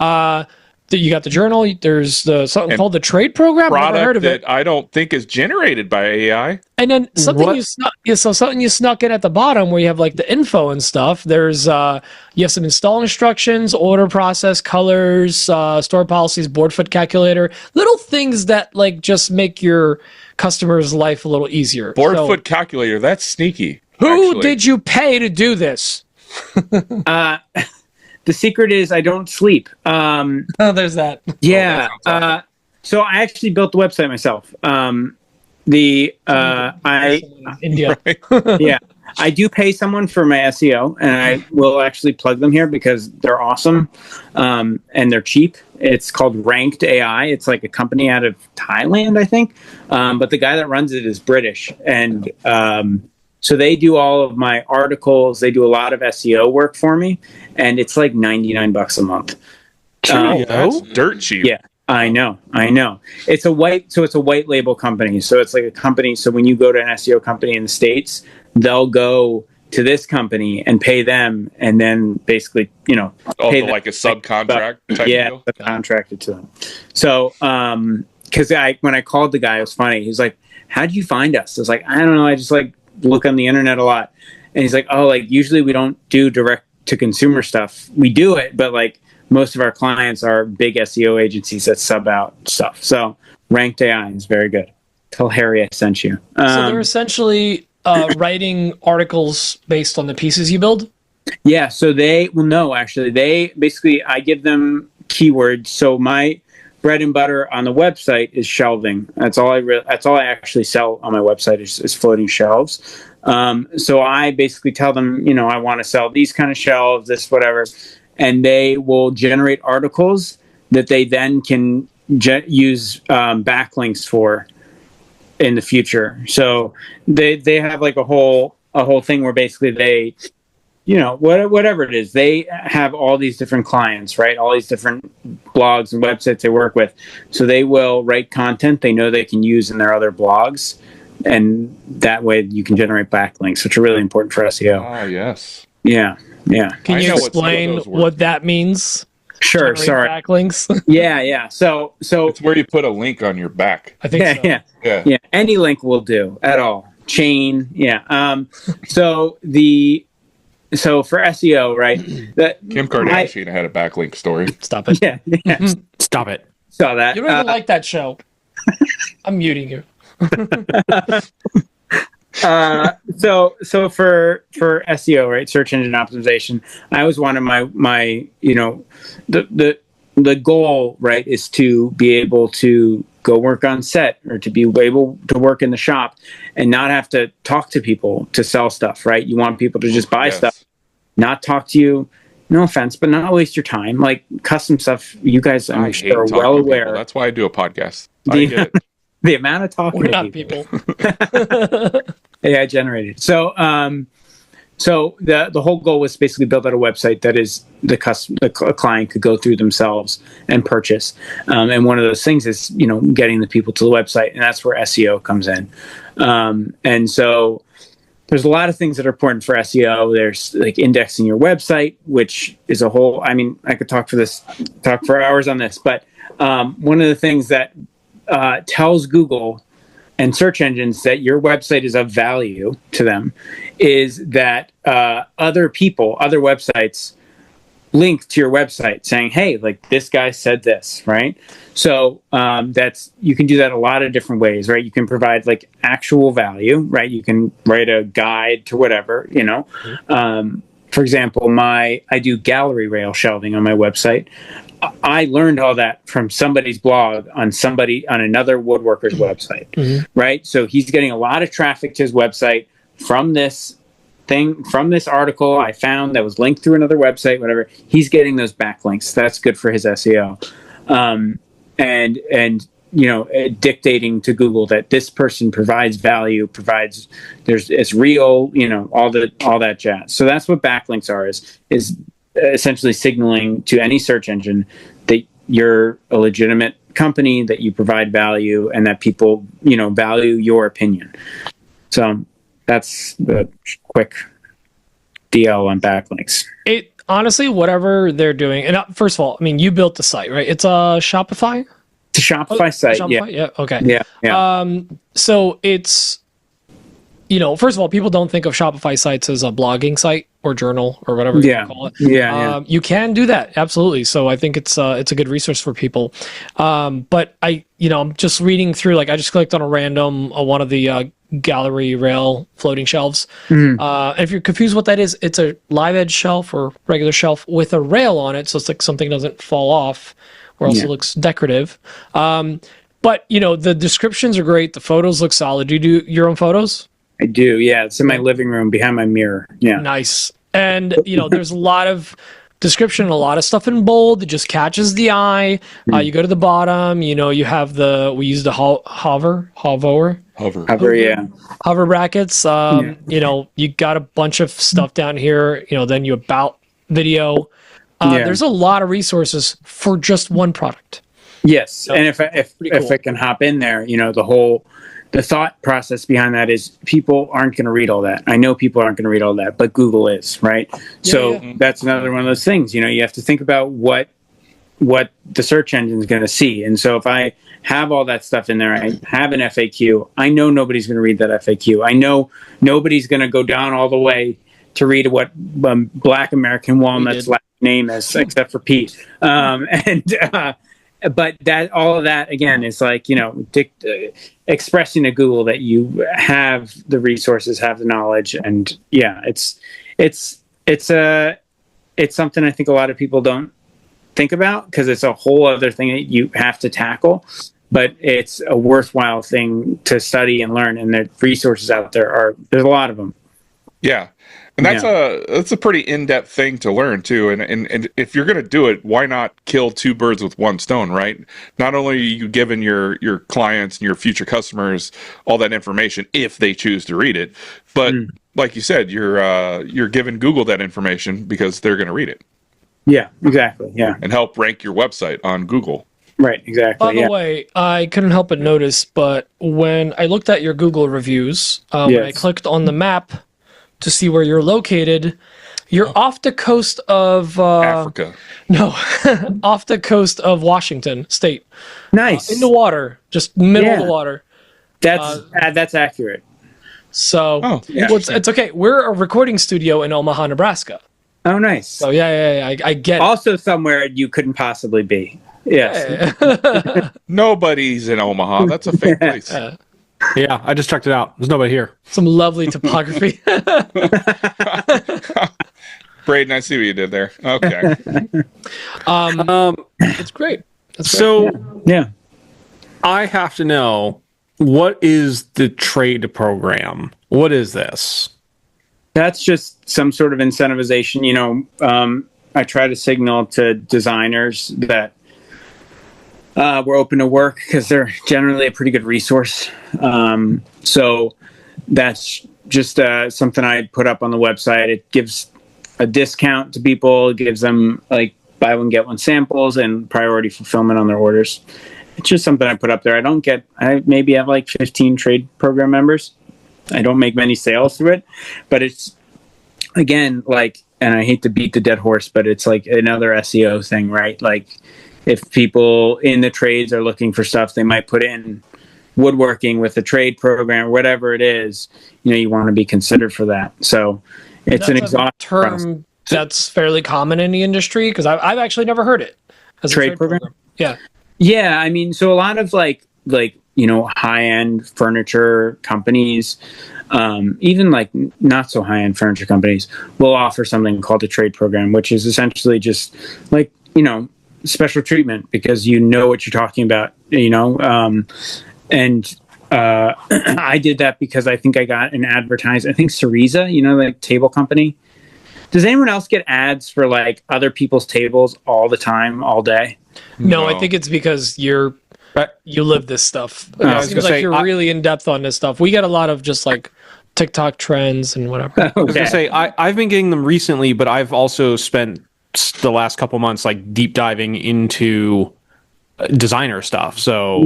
You got the journal. There's something called the trade program. I've never heard of it. That I don't think is generated by AI. And then something something you snuck in at the bottom where you have like the info and stuff. There's you have some install instructions, order process, colors, store policies, board foot calculator, little things that like just make your customer's life a little easier. Board foot calculator. That's sneaky. Who did you pay to do this? The secret is I don't sleep. Oh, there's that. Yeah. So I actually built the website myself. India. Yeah. I do pay someone for my SEO, and I will actually plug them here because they're awesome, and they're cheap. It's called Ranked.ai. It's like a company out of Thailand, I think. But the guy that runs it is British, and so they do all of my articles. They do a lot of SEO work for me, and it's like $99 a month. That's dirt cheap. Yeah, I know. It's a white label company. So it's like a company. So when you go to an SEO company in the States, they'll go to this company and pay them, and then basically, pay them like a subcontract type deal? Subcontracted to them. So, because when I called the guy, it was funny. He's like, "How did you find us?" I was like, "I don't know. I just like look on the internet a lot." And he's like, "Oh, like usually we don't do direct to consumer stuff. We do it, but like most of our clients are big SEO agencies that sub out stuff. So Ranked.ai is very good. Tell Harry I sent you." So they're essentially writing articles based on the pieces you build? Yeah. So they basically, I give them keywords. So my bread and butter on the website is shelving. That's all I actually sell on my website is floating shelves. So I basically tell them, I want to sell these kind of shelves, this, whatever. And they will generate articles that they then can use backlinks for in the future. So they have like a whole thing where basically they, whatever it is, they have all these different clients, right? All these different blogs and websites they work with. So they will write content they know they can use in their other blogs. And that way you can generate backlinks, which are really important for SEO. Ah, yes. Yeah. Can you explain what that means? Sure. Generate Sorry. Backlinks. Yeah. So it's where you put a link on your back. I think so. Yeah. Any link will do at all. Chain. Yeah. So for SEO, right? Kim Kardashian had a backlink story. Stop it. Yeah. Stop it. Saw that. You don't even like that show. I'm muting you. So for SEO, right, search engine optimization, I always wanted my the goal, right, is to be able to go work on set or to be able to work in the shop and not have to talk to people to sell stuff, right? You want people to just buy stuff, not talk to you. No offense, but not waste your time. Like custom stuff, you guys, I'm sure, are well aware. That's why I do a podcast. I get it. The amount of talking We're not people. AI generated. So the whole goal was basically build out a website that is the client could go through themselves and purchase. And one of those things is, getting the people to the website, and that's where SEO comes in. And so there's a lot of things that are important for SEO. There's like indexing your website, which is a whole, I could talk for hours on this, but one of the things that tells Google and search engines that your website is of value to them is that other websites link to your website saying, hey, like this guy said this, right? So you can do that a lot of different ways, right? You can provide like actual value, right? You can write a guide to whatever, for example, I do gallery rail shelving on my website. I learned all that from somebody's blog on another woodworker's website, right? So he's getting a lot of traffic to his website from this article I found that was linked through another website, whatever. He's getting those backlinks. That's good for his SEO. And dictating to Google that this person provides value, it's real, all that jazz. So that's what backlinks are, is essentially signaling to any search engine that you're a legitimate company, that you provide value, and that people, value your opinion. So that's the quick DL on backlinks. It honestly, whatever they're doing, and first of all, I mean, you built the site, right? It's a Shopify. It's a Shopify site. Shopify? Yeah. Okay. Yeah. So it's, first of all, people don't think of Shopify sites as a blogging site or journal or whatever you call it. Yeah. You can do that, absolutely. So I think it's a good resource for people. But I'm just reading through. Like, I just clicked on a random one of the gallery rail floating shelves. And if you're confused what that is, it's a live edge shelf or regular shelf with a rail on it, so it's like something doesn't fall off, or else it looks decorative. But the descriptions are great. The photos look solid. Do you do your own photos? I do, yeah. It's in my living room behind my mirror. Yeah. Nice. And, there's a lot of description, a lot of stuff in bold. It just catches the eye. You go to the bottom, you have we use the hover brackets. You got a bunch of stuff down here, then you about video. There's a lot of resources for just one product. Yes. So, and if I can hop in there, the thought process behind that is people aren't going to read all that. I know people aren't going to read all that, but Google is, right? That's another one of those things. You have to think about what the search engine is going to see. And so if I have all that stuff in there, I have an FAQ, I know nobody's going to read that FAQ. I know nobody's going to go down all the way to read what Black American Walnut's last name is, except for Pete. But all of that again is like expressing to Google that you have the resources, have the knowledge, and it's something I think a lot of people don't think about because it's a whole other thing that you have to tackle. But it's a worthwhile thing to study and learn, and the resources out there there's a lot of them. Yeah. And that's a pretty in-depth thing to learn too. And if you're going to do it, why not kill two birds with one stone, right? Not only are you giving your clients and your future customers all that information if they choose to read it, but like you said, you're giving Google that information because they're going to read it. Yeah, exactly. Yeah. And help rank your website on Google. Right, exactly. By the way, I couldn't help but notice, but when I looked at your Google reviews, when I clicked on the map to see where you're located, you're off the coast of Africa. No, off the coast of Washington State. Nice. In the water, just middle of the water. That's accurate. So it's okay. We're a recording studio in Omaha, Nebraska. Oh, nice. So I get also somewhere you couldn't possibly be. Yes. Nobody's in Omaha. That's a fake place. Yeah, I just checked it out. There's nobody here. Some lovely topography. Braden, I see what you did there. Okay. It's great. Yeah. I have to know, what is the trade program? What is this? That's just some sort of incentivization. I try to signal to designers that we're open to work because they're generally a pretty good resource. So that's just something I put up on the website. It gives a discount to people. It gives them like buy one, get one samples and priority fulfillment on their orders. It's just something I put up there. I maybe have like 15 trade program members. I don't make many sales through it, but it's, again, like, and I hate to beat the dead horse, but it's like another SEO thing, right? Like, if people in the trades are looking for stuff, they might put in woodworking with a trade program, whatever it is. You want to be considered for that. So it's an exhaustive term that's fairly common in the industry, because I've actually never heard it as a trade program. Yeah. Yeah, I mean, so a lot of like high-end furniture companies, even like not so high-end furniture companies, will offer something called a trade program, which is essentially just like special treatment because you know what you're talking about. And I did that because I think I got an advertise. I think Cereza, the table company. Does anyone else get ads for like other people's tables all the time, all day? No, I think it's because you live this stuff. It seems like you're really in depth on this stuff. We get a lot of just like TikTok trends and whatever. I was gonna say I've been getting them recently, but I've also spent the last couple months like deep diving into designer stuff. So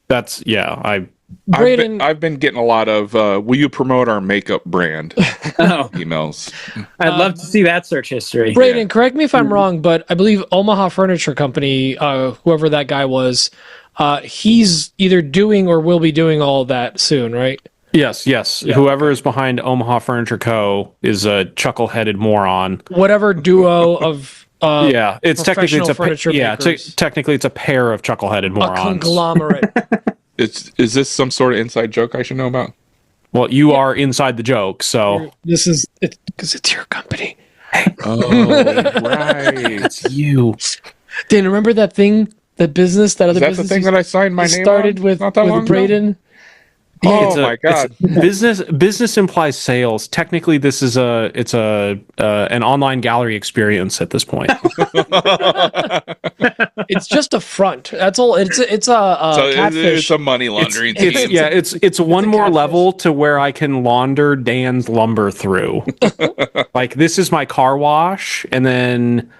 I've been getting a lot of will you promote our makeup brand emails. I'd love to see that search history. Braden, correct me if I'm wrong, but I believe Omaha Furniture Company, whoever that guy was, he's either doing or will be doing all that soon, right? Yes. Yeah. Whoever is behind Omaha Furniture Co. is a chuckle-headed moron. Whatever duo of it's technically furniture makers. Technically it's a pair of chuckle-headed morons. A conglomerate. Is this some sort of inside joke I should know about? Well, you are inside the joke, so this is it because it's your company. Oh, right. It's you. Dan, remember that thing, that business, that other business? Is that the thing that I signed my name started on? with Braden? Oh my god! Business implies sales. Technically, this is an online gallery experience at this point. It's just a front. That's all. It's a catfish. It's a money laundering. It's one more level to where I can launder Dan's lumber through. Like this is my car wash, and then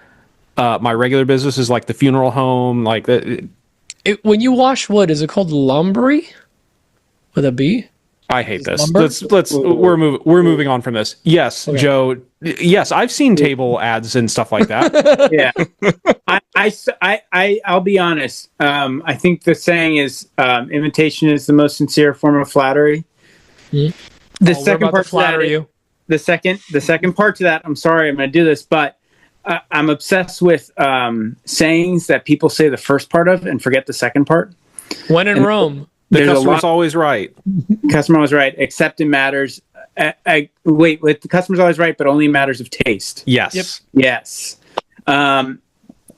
my regular business is like the funeral home. Like when you wash wood, is it called lumbery? With a B? I hate this. We're moving on from this. Yes, okay. Joe. Yes, I've seen table ads and stuff like that. Yeah. I'll be honest. I think the saying is imitation is the most sincere form of flattery. Mm-hmm. The second part to flatter you. The second part to that, I'm sorry, I'm going to do this, but I'm obsessed with sayings that people say the first part of and forget the second part. When in Rome. The customer's always right. Customer always right, except it matters. The customer's always right, but only in matters of taste. Yes. Yep. Yes. And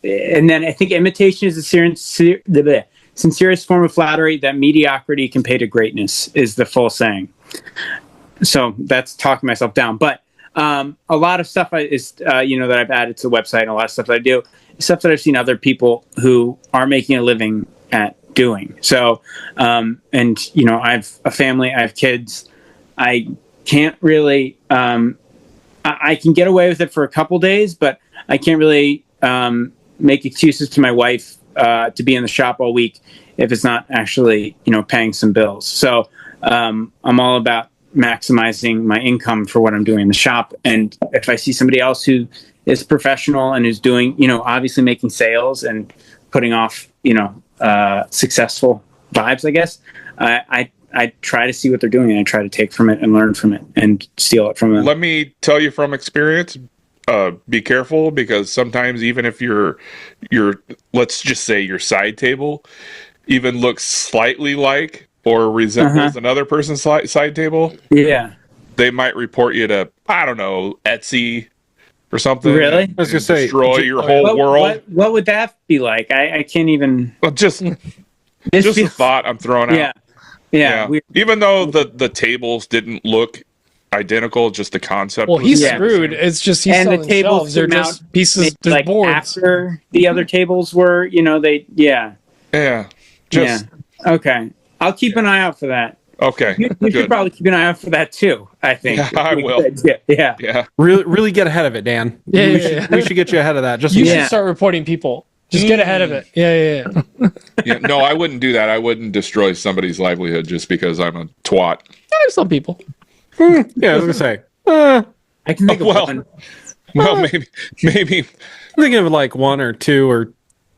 then I think imitation is the sincerest form of flattery that mediocrity can pay to greatness is the full saying. So that's talking myself down. But a lot of stuff that I've added to the website and a lot of stuff that I do is stuff that I've seen other people who are making a living at doing. So, I have a family, I have kids. I can't really, I can get away with it for a couple days, but I can't really make excuses to my wife to be in the shop all week if it's not actually, paying some bills. So I'm all about maximizing my income for what I'm doing in the shop. And if I see somebody else who is professional and who's doing, obviously making sales and putting off, successful vibes, I guess, I try to see what they're doing and I try to take from it and learn from it and steal it from them. Let me tell you from experience, be careful because sometimes even if your let's just say your side table even looks slightly like or resembles another person's side table, they might report you to, I don't know, Etsy or something. Really? I was going to say, destroy your whole world. What would that be like? I can't even. Well, just a thought I'm throwing out. Yeah. Even though the tables didn't look identical, just the concept. Well, he's screwed. It's just he's selling the tables shelves. They're just pieces. They're like boards. After the other tables were, Yeah. Okay. I'll keep an eye out for that. Okay. You should probably keep an eye out for that too, I think. Yeah, I will. Yeah. Really get ahead of it, Dan. We should get you ahead of that. You should start reporting people. Just get ahead of it. Yeah. No, I wouldn't do that. I wouldn't destroy somebody's livelihood just because I'm a twat. There's some people. Yeah, I was gonna say. I can think of one. Well, maybe. I'm thinking of like one or two or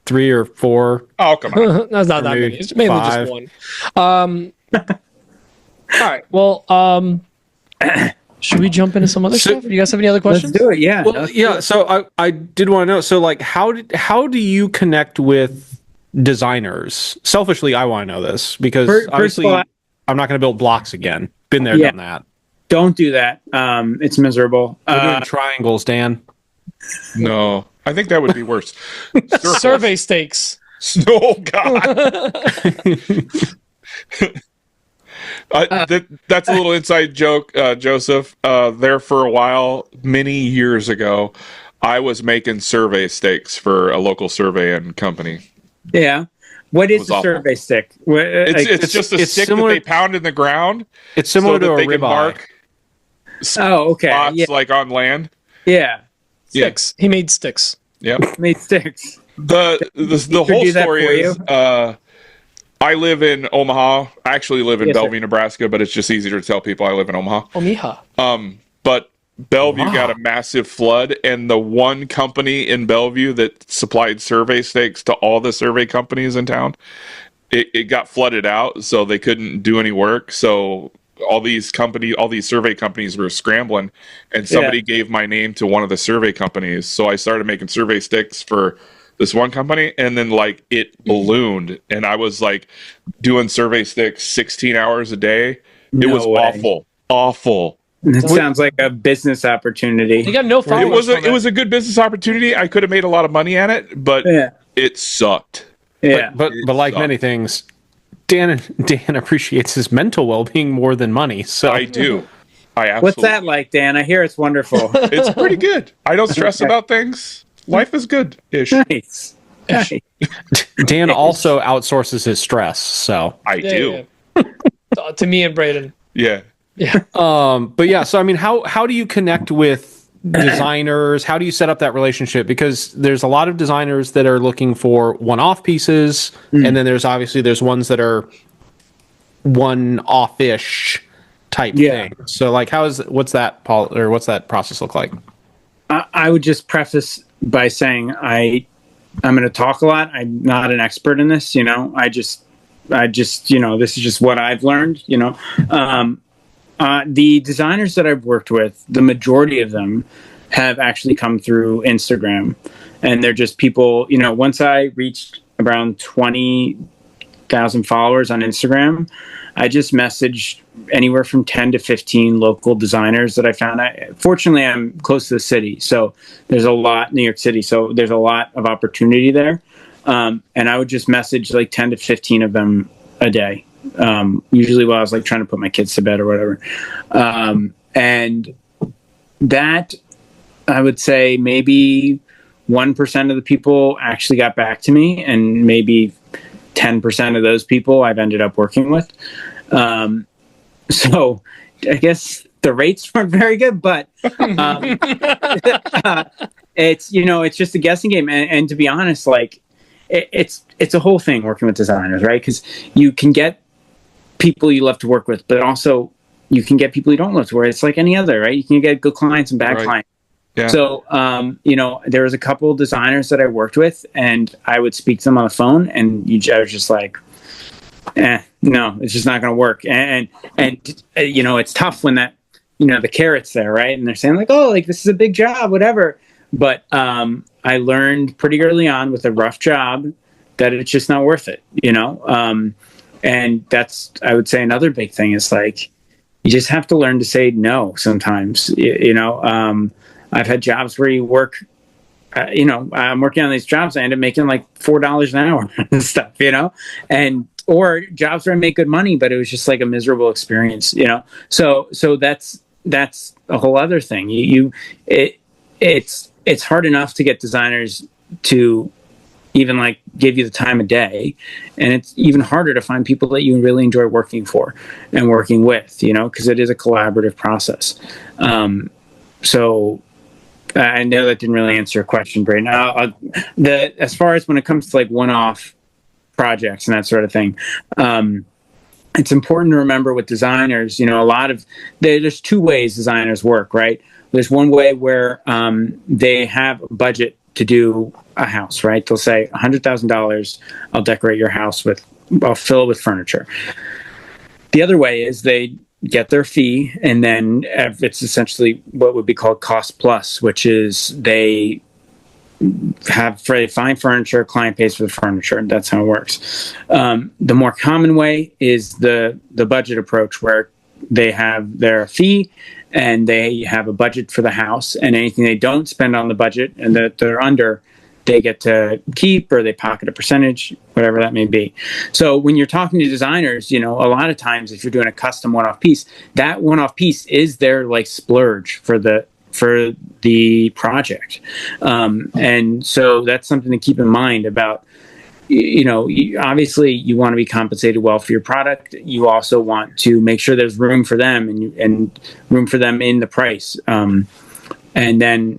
3 or 4. Oh, come on. That's not that maybe many. It's mainly 5. just one. All right. Well, should we jump into some other stuff? You guys have any other Let's questions? do it. Yeah. Well, let's do yeah. it. So I did want to know. So like, how do you connect with designers? Selfishly, I want to know this because First of obviously all, I'm not going to build blocks again. Been there, Yeah. done that. Don't do that. It's miserable. We're doing triangles, Dan. No, I think that would be worse. Circles. Survey stakes. Oh, God. That's a little inside joke, Joseph. There for a while, many years ago, I was making survey stakes for a local surveying company. Yeah. What It is was the awful. survey stick? It's just a it's stick similar- that they pound in the ground. It's similar so to that a they can ribeye. mark Oh, okay. spots Yeah. like on land. Yeah. Sticks. He made sticks. Yep. Made sticks. The whole do that story for is I live in Omaha. I actually live in Yes, sir. Bellevue, Nebraska, but it's just easier to tell people I live in Omaha. Oh, mija. But Bellevue got a massive flood, and the one company in Bellevue that supplied survey stakes to all the survey companies in town, it got flooded out, so they couldn't do any work. So all these survey companies were scrambling, and somebody gave my name to one of the survey companies. So I started making survey sticks for this one company, and then like it ballooned, and I was like doing survey sticks 16 hours a day. It No was way. awful. That sounds like a business opportunity. You got no It followers. was a good business opportunity. I could have made a lot of money at it, but Yeah. it sucked. Yeah. But like sucked. many things, Dan appreciates his mental well-being more than money. So I do. I absolutely. What's that like, Dan? I hear it's wonderful. It's pretty good. I don't stress about things. Life is good ish. Nice. Nice. Dan also outsources his stress. So I do. Yeah. To me and Braden. Yeah. Yeah. but yeah, so I mean, how do you connect with designers? How do you set up that relationship? Because there's a lot of designers that are looking for one-off pieces, and then there's ones that are one-off-ish type thing. So like, what's that process look like? I would just preface by saying I'm going to talk a lot. I'm not an expert in this. I just this is just what I've learned. The designers that I've worked with, the majority of them have actually come through Instagram, and they're just people. Once I reached around 20,000 followers on Instagram, I just messaged anywhere from 10 to 15 local designers that I found. Fortunately, I'm close to the city, so there's a lot, New York City, so there's a lot of opportunity there. And I would just message like 10 to 15 of them a day, usually while I was like trying to put my kids to bed or whatever. And that, I would say maybe 1% of the people actually got back to me, and maybe 10% of those people I've ended up working with. So I guess the rates weren't very good, but it's just a guessing game. And to be honest, like it's a whole thing working with designers, right? Because you can get people you love to work with, but also you can get people you don't love to work with. It's like any other, right? You can get good clients and bad clients. Yeah. So, there was a couple of designers that I worked with, and I would speak to them on the phone, and I was just like, no, it's just not going to work. And it's tough when that, the carrot's there, right? And they're saying like, oh, like this is a big job, whatever. But I learned pretty early on with a rough job that it's just not worth it, and that's, I would say, another big thing is like, you just have to learn to say no sometimes, I've had jobs where you work, I'm working on these jobs. I end up making like $4 an hour and stuff, or jobs where I make good money, but it was just like a miserable experience, So that's a whole other thing. It's hard enough to get designers to even like give you the time of day, and it's even harder to find people that you really enjoy working for and working with, because it is a collaborative process. So I know that didn't really answer your question, Braden. As far as when it comes to like one-off projects and that sort of thing, it's important to remember with designers, there's two ways designers work, right? There's one way where they have a budget to do a house, right? They'll say $100,000, I'll decorate your house I'll fill it with furniture. The other way is they get their fee, and then it's essentially what would be called cost plus, which is they find furniture, client pays for the furniture, and that's how it works. The more common way is the budget approach, where they have their fee and they have a budget for the house, and anything they don't spend on the budget and that they're under, they get to keep, or they pocket a percentage, whatever that may be. So when you're talking to designers, a lot of times if you're doing a custom one-off piece, that one-off piece is their like splurge for the project. And so that's something to keep in mind about, obviously you want to be compensated well for your product. You also want to make sure there's room for them and room for them in the price. And then,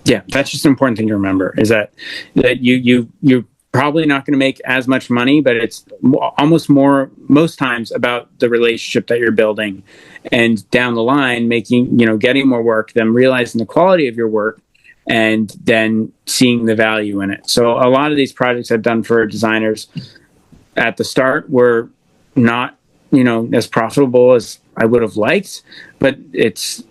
yeah, that's just an important thing to remember, is that you're probably not going to make as much money, but it's most times about the relationship that you're building, and down the line getting more work, them realizing the quality of your work, and then seeing the value in it. So a lot of these projects I've done for designers at the start were not as profitable as I would have liked, but it's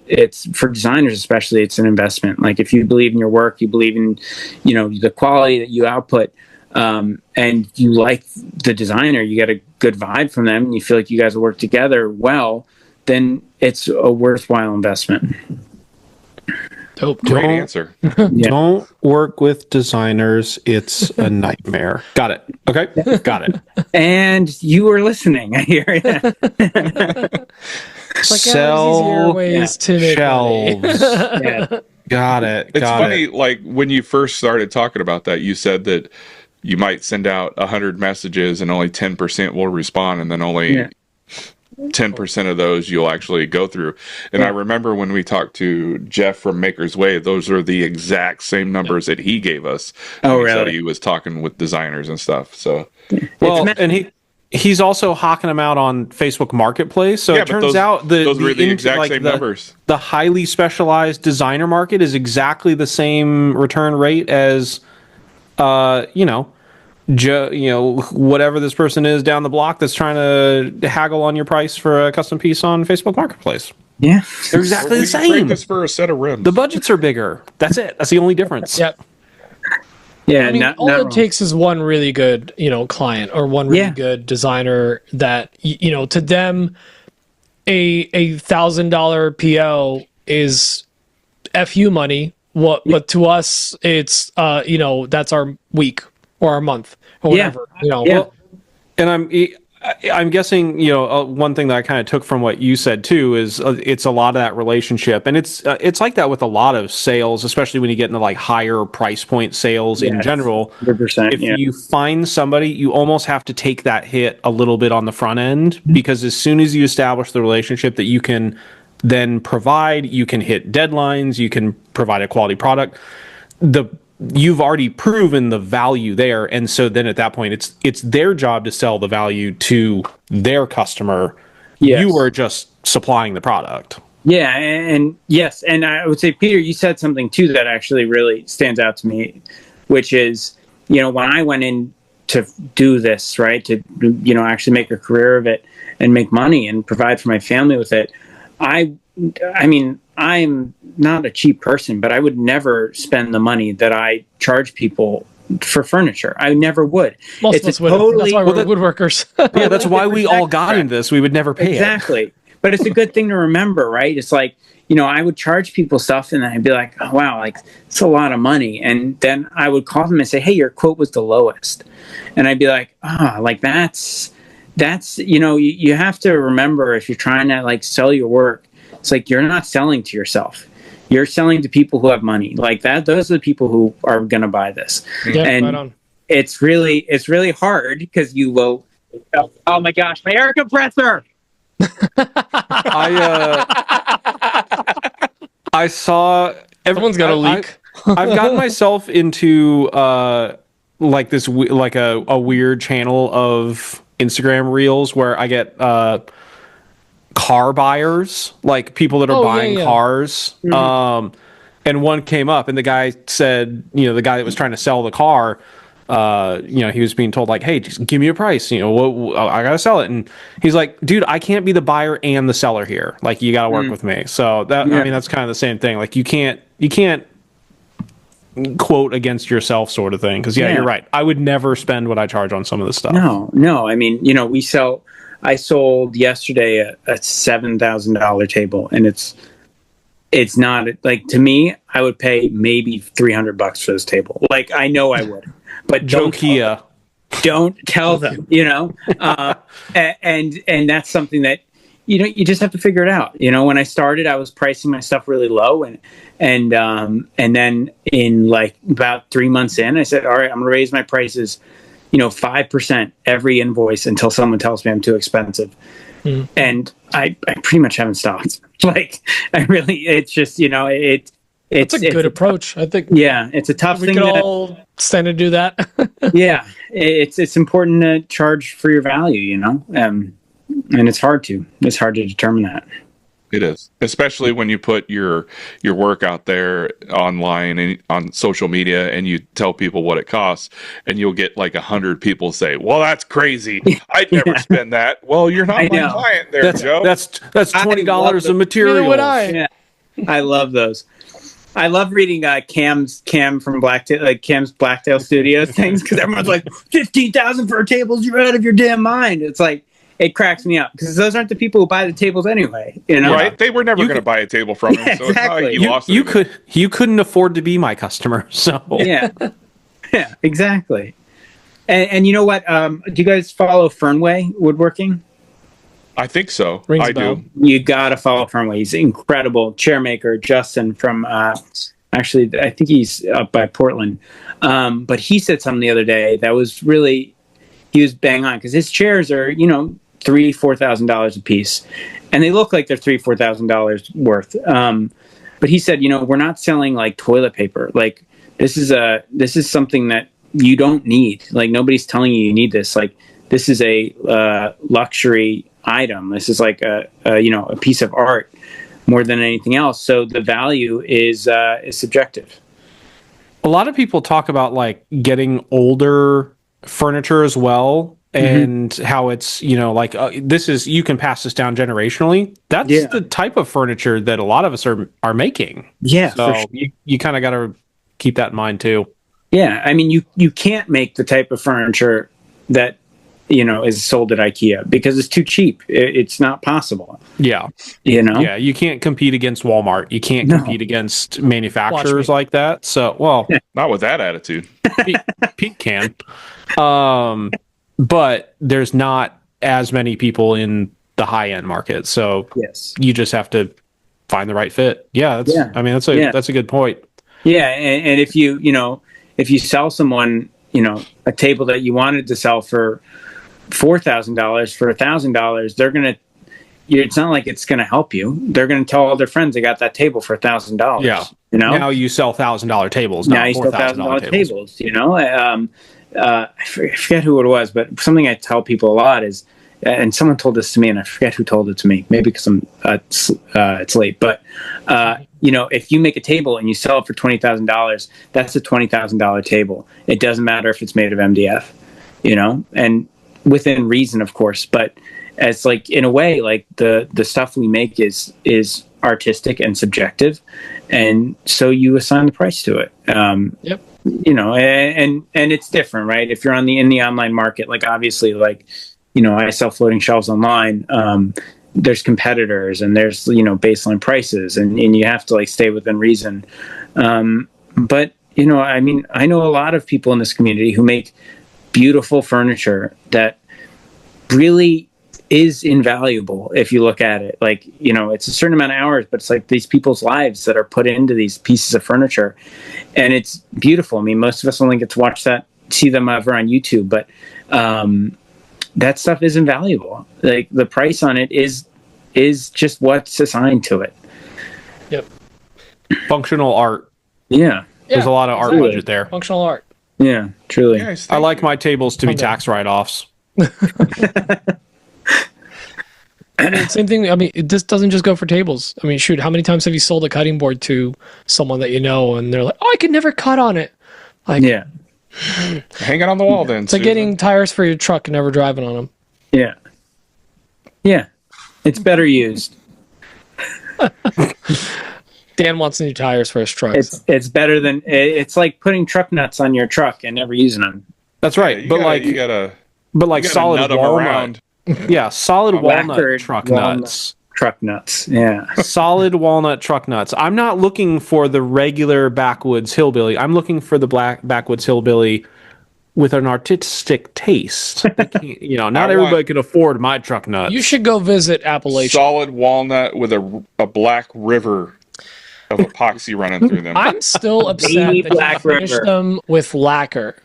for designers especially, it's an investment. Like if you believe in your work, you believe in the quality that you output, and you like the designer, you get a good vibe from them, and you feel like you guys will work together well, then it's a worthwhile investment. Dope. Great answer. Yeah. Don't work with designers. It's a nightmare. Got it. Okay. Got it. And you were listening, I hear you. It's like, Sell easier ways to make money. shelves. Yeah. Got it. It's Got funny, it. like when you first started talking about that, you said that you might send out 100 messages and only 10% will respond, and then only 10% of those you'll actually go through. And I remember when we talked to Jeff from Maker's Way, those are the exact same numbers that he gave us. Oh, He said really? he was talking with designers and stuff. So Well, and he's also hawking them out on Facebook Marketplace. So it turns out those were the exact same numbers. The highly specialized designer market is exactly the same return rate as, whatever this person is down the block that's trying to haggle on your price for a custom piece on Facebook Marketplace. Yeah. They're exactly the We trade same. this for a set of rims. The budgets are bigger. That's it. That's the only difference. Yep. Yeah. I mean, not all it wrong. takes is one really good, client or one really good designer that, to them, a $1,000 PO is FU money. But to us, it's, that's our week or our month or whatever, Yeah. Well, and I'm guessing, one thing that I kind of took from what you said too is it's a lot of that relationship, and it's like that with a lot of sales, especially when you get into like higher price point sales in general. 100%. If you find somebody, you almost have to take that hit a little bit on the front end, because as soon as you establish the relationship that you can then provide, you can hit deadlines, you can provide a quality product. You've already proven the value there, and so then at that point it's their job to sell the value to their customer. Yes. You are just supplying the product. Yeah, and yes, and I would say, Peter, you said something too that actually really stands out to me, which is, when I went in to do this, right, to actually make a career of it and make money and provide for my family with it, I mean, I'm not a cheap person, but I would never spend the money that I charge people for furniture. I never would. Most of us would. That's why we're woodworkers. Yeah, that's why we all got into this. We would never pay exactly. But it's a good thing to remember, right? It's like, I would charge people stuff, and I'd be like, oh, wow, like, it's a lot of money. And then I would call them and say, hey, your quote was the lowest. And I'd be like, like that's, you have to remember, if you're trying to like sell your work, it's like you're not selling to yourself. You're selling to people who have money like that. Those are the people who are going to buy this. Yeah, and right on. it's really hard, because you will. Oh my gosh, my air compressor! I saw Everyone's got a leak. I've gotten myself into like this like a weird channel of Instagram reels where I get car buyers, like people that are buying cars. and one came up, and the guy said, the guy that was trying to sell the car, he was being told like, hey, just give me a price, I gotta sell it. And he's like, dude, I can't be the buyer and the seller here. Like, you gotta work with me. So that, I mean, that's kind of the same thing. Like, you can't quote against yourself sort of thing. Cause you're right. I would never spend what I charge on some of this stuff. No. I mean, I sold yesterday a $7,000 table, and it's not like, to me, I would pay maybe $300 for this table. Like, I know I would, but don't tell them, and that's something that, you just have to figure it out. When I started, I was pricing my stuff really low, and then in like about 3 months in, I said, all right, I'm gonna raise my prices, 5% every invoice until someone tells me I'm too expensive. And I pretty much haven't stopped. Like, it's just, it's a good approach, I think. Yeah, it's a tough thing. We could all stand to do that. Yeah, it's important to charge for your value, and it's hard to determine that. It is, especially when you put your work out there online and on social media, and you tell people what it costs, and you'll get like 100 people say, "Well, that's crazy. I'd never spend that." Well, you're not my client, there, Joe. That's $20 of material. Neither would I. Yeah, I love those. I love reading Cam from Cam's Blacktail Studios things, because everyone's like, 15,000 for tables. You're out of your damn mind. It's like, it cracks me up, because those aren't the people who buy the tables anyway. Right? They were never going to buy a table from him, so it's not like you lost it. You couldn't afford to be my customer, so yeah, exactly. And you know what? Do you guys follow Fernway Woodworking? I think so. Rings I a bell. do. You gotta follow Fernway. He's incredible. Chairmaker Justin from actually, I think he's up by Portland. But he said something the other day that was really, he was bang on, because his chairs are $3,000-$4,000 a piece, and they look like they're $3,000-$4,000 worth. But he said, we're not selling like toilet paper. Like, this is something that you don't need. Like, nobody's telling you need this. Like, this is a luxury item. This is like a piece of art more than anything else. So the value is subjective. a lot of people talk about like getting older furniture as well, and how it's, this is, you can pass this down generationally. That's the type of furniture that a lot of us are making. Yeah. So you kind of got to keep that in mind too. Yeah. I mean, you can't make the type of furniture that, is sold at IKEA because it's too cheap. It's not possible. Yeah. Yeah. You can't compete against Walmart. You can't compete against manufacturers like that. So, well, not with that attitude. Pete can. But there's not as many people in the high end market. So you just have to find the right fit. Yeah. I mean, that's a good point. Yeah. And if you sell someone, a table that you wanted to sell for $4,000 for $1,000, they're going to, it's not like it's going to help you. They're going to tell all their friends they got that table for $1,000. Yeah. Now you sell $1,000 tables. Now you sell $1,000 tables. I forget who it was, but something I tell people a lot is, and someone told this to me, and I forget who told it to me. Maybe because it's late. But if you make a table and you sell it for $20,000, that's a $20,000 table. It doesn't matter if it's made of MDF, and within reason, of course. But as like in a way, like the stuff we make is artistic and subjective, and so you assign the price to it. Yep. And it's different, right? If you're in the online market, like obviously, like I sell floating shelves online. There's competitors and there's baseline prices, and you have to like stay within reason. But I mean, I know a lot of people in this community who make beautiful furniture that really is invaluable if you look at it. Like, it's a certain amount of hours, but it's like these people's lives that are put into these pieces of furniture, and it's beautiful. I mean, most of us only get to see them over on YouTube, but that stuff is invaluable. Like the price on it is just what's assigned to it. Yep. Functional art. Yeah. There's a lot of art budget there. Functional art. Yeah, truly. Yes, I like my tables to be tax write-offs. I mean, same thing. I mean, this doesn't just go for tables. I mean, shoot, how many times have you sold a cutting board to someone that you know, and they're like, "Oh, I could never cut on it." Like, Yeah. Hang it on the wall then. it's like getting tires for your truck and never driving on them. Yeah. Yeah. It's better used. Dan wants new tires for his truck. It's better than it's like putting truck nuts on your truck and never using them. That's right. You but gotta solid nut 'em walnut. around. Yeah, solid walnut Lacquered truck walnut nuts. Truck nuts. Yeah. Solid walnut truck nuts. I'm not looking for the regular backwoods hillbilly. I'm looking for the black backwoods hillbilly with an artistic taste. Not everybody can afford my truck nuts. You should go visit Appalachia. Solid walnut with a black river of epoxy running through them. I'm still upset Baby that you Black finished River. them with lacquer.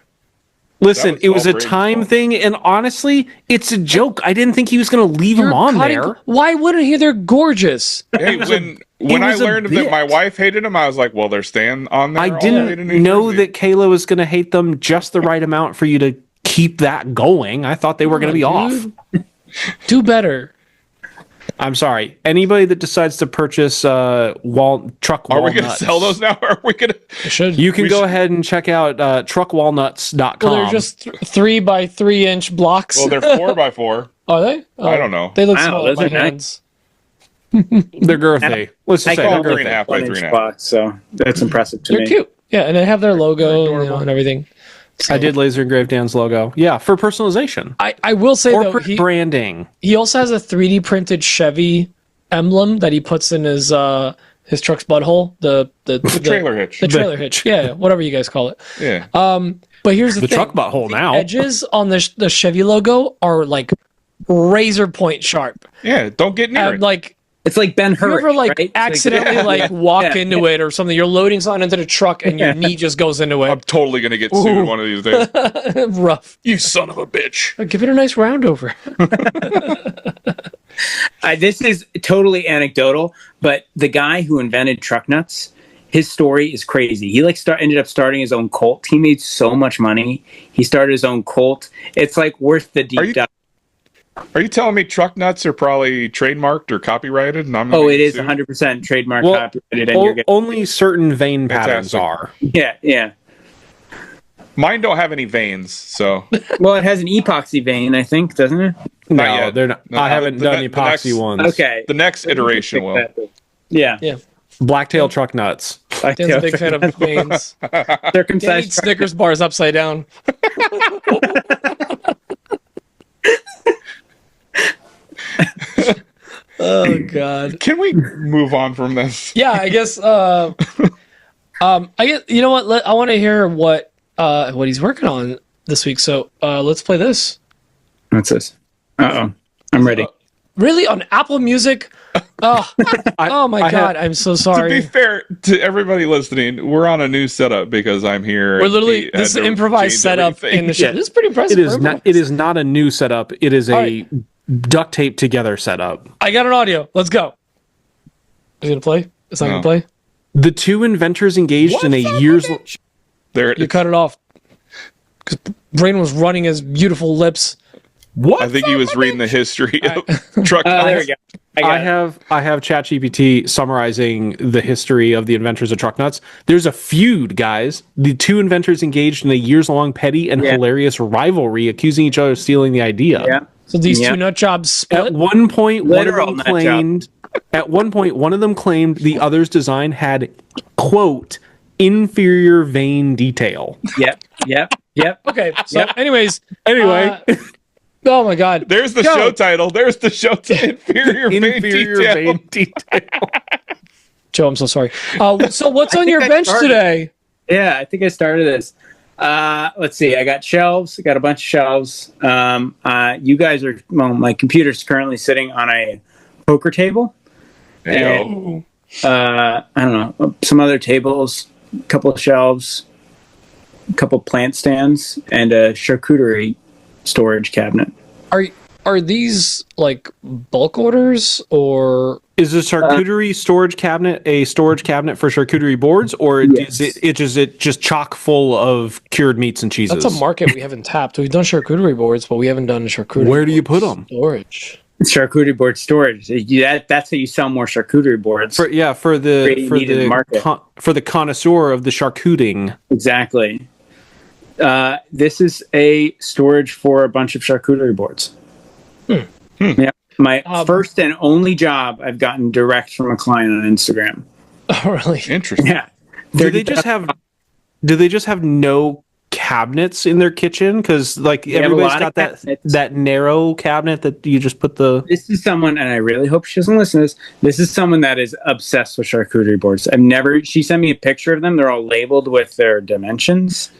Listen, That was it was a Paul Brady's time fault. thing, and honestly, it's a joke. I didn't think he was going to leave them on there. Why wouldn't he? They're gorgeous. Hey, when I was a learned that bit. my wife hated them, I was like, well, they're staying on there. I all the way to didn't New know Jersey. that Kayla was going to hate them just the right amount for you to keep that going. I thought they were going to be off. Do better. I'm sorry. Anybody that decides to purchase truck Are we going to walnuts, sell those now? Or are we going to? It should. you can we go should- ahead and check out truckwalnuts.com. Well, they're just 3 by 3 inch blocks. Well, they're 4x4. Are they? Oh, I don't know. They look Wow, small in those my are nice. hands. They're girthy. Let's just say call they're them girthy. 3.5 by 1 inch 3.5. box, so that's impressive to They're me. cute. Yeah, and they have their logo and everything. So, I did laser engrave Dan's logo. Yeah, for personalization. I will say though, Corporate branding. he also has a 3D printed Chevy emblem that he puts in his truck's butthole. The Trailer hitch. The trailer hitch. Yeah, whatever you guys call it. Yeah. But here's the The thing. truck butthole now. Edges on the Chevy logo are like razor point sharp. Yeah. Don't get near And it. like It's like Ben Hur. you ever like right? It's accidentally yeah. like walk Yeah. into it or something? You're loading something into the truck and your knee just goes into I'm it. totally going to get sued one of these days. Rough. You son of a bitch. Give it a nice round over. This is totally anecdotal, but the guy who invented truck nuts, his story is crazy. He ended up starting his own cult. He made so much money. He started his own cult. It's like worth the deep dive. Are you telling me truck nuts are probably trademarked or copyrighted? And I'm Oh, gonna it get is sued? 100% trademark Well, copyrighted, and you're getting, only certain vein patterns Fantastic. are. yeah. Mine don't have any veins, so Well, it has an epoxy vein, I think, doesn't it? No, yet. they're not. No, I haven't the done ne- the epoxy next- ones. Okay. the next iteration will. Yeah. Yeah. Blacktail truck nuts. Dan's a big fan of veins. Dan Circumcised eats Snickers bars upside down. Oh God. Can we move on from this? Yeah, I guess. I guess you know what. I want to hear what he's working on this week. So let's play this. What's this? Uh-oh. I'm ready. Really on Apple Music? Oh, oh my I God! I'm so To sorry. be fair to everybody listening, we're on a new setup because I'm here. We're literally Had this to improvised change setup everything. in the show. Yeah. This is pretty impressive. It is for not. improv. It is not a new setup. It is a right. duct tape together setup. I got an audio. Let's go. Is it gonna play? It's not No. gonna play. The two inventors engaged in a years. There it You is. cut it off because Brain was running his beautiful lips. What? I think he was reading the history of truck There we nuts. go. I it. have ChatGPT summarizing the history of the inventors of truck nuts. There's a feud, guys. The two inventors engaged in a years-long petty and Yeah. hilarious rivalry, accusing each other of stealing the idea. Yeah. So these Yeah. two nut jobs split. At one point, Literal nut job. one of them claimed the other's design had, quote, inferior vein detail. Yep. Okay. So, Yep. anyways. Anyway, Oh my God. There's the Go. show title. There's the show title. Inferior, inferior vein vein detail. detail. Joe, I'm so sorry. So what's on your I bench started. today? Yeah, I think I started this. Let's see. I got shelves. I got a bunch of shelves. You guys are, well, my computer's currently sitting on a poker table. There you go. I don't know, some other tables, a couple of shelves, a couple plant stands, and a charcuterie storage cabinet. Are these like bulk orders or Is the charcuterie storage cabinet a storage cabinet for charcuterie boards, or Yes. is it just chock full of cured meats and cheeses? that's a market we haven't tapped? We've done charcuterie boards, but we haven't done charcuterie. Where do you board put 'em? Storage. Charcuterie board storage. That's how you sell more charcuterie boards. For Needed market. For the connoisseur of the charcuting. Exactly. This is a storage for a bunch of charcuterie boards. Yeah, my first and only job I've gotten direct from a client on Instagram. Oh, really? Interesting. Yeah. Do they just have no cabinets in their kitchen? Because like everybody's got that narrow cabinet that you just put the. This is someone, and I really hope she doesn't listen to this. This is someone that is obsessed with charcuterie boards. She sent me a picture of them. They're all labeled with their dimensions.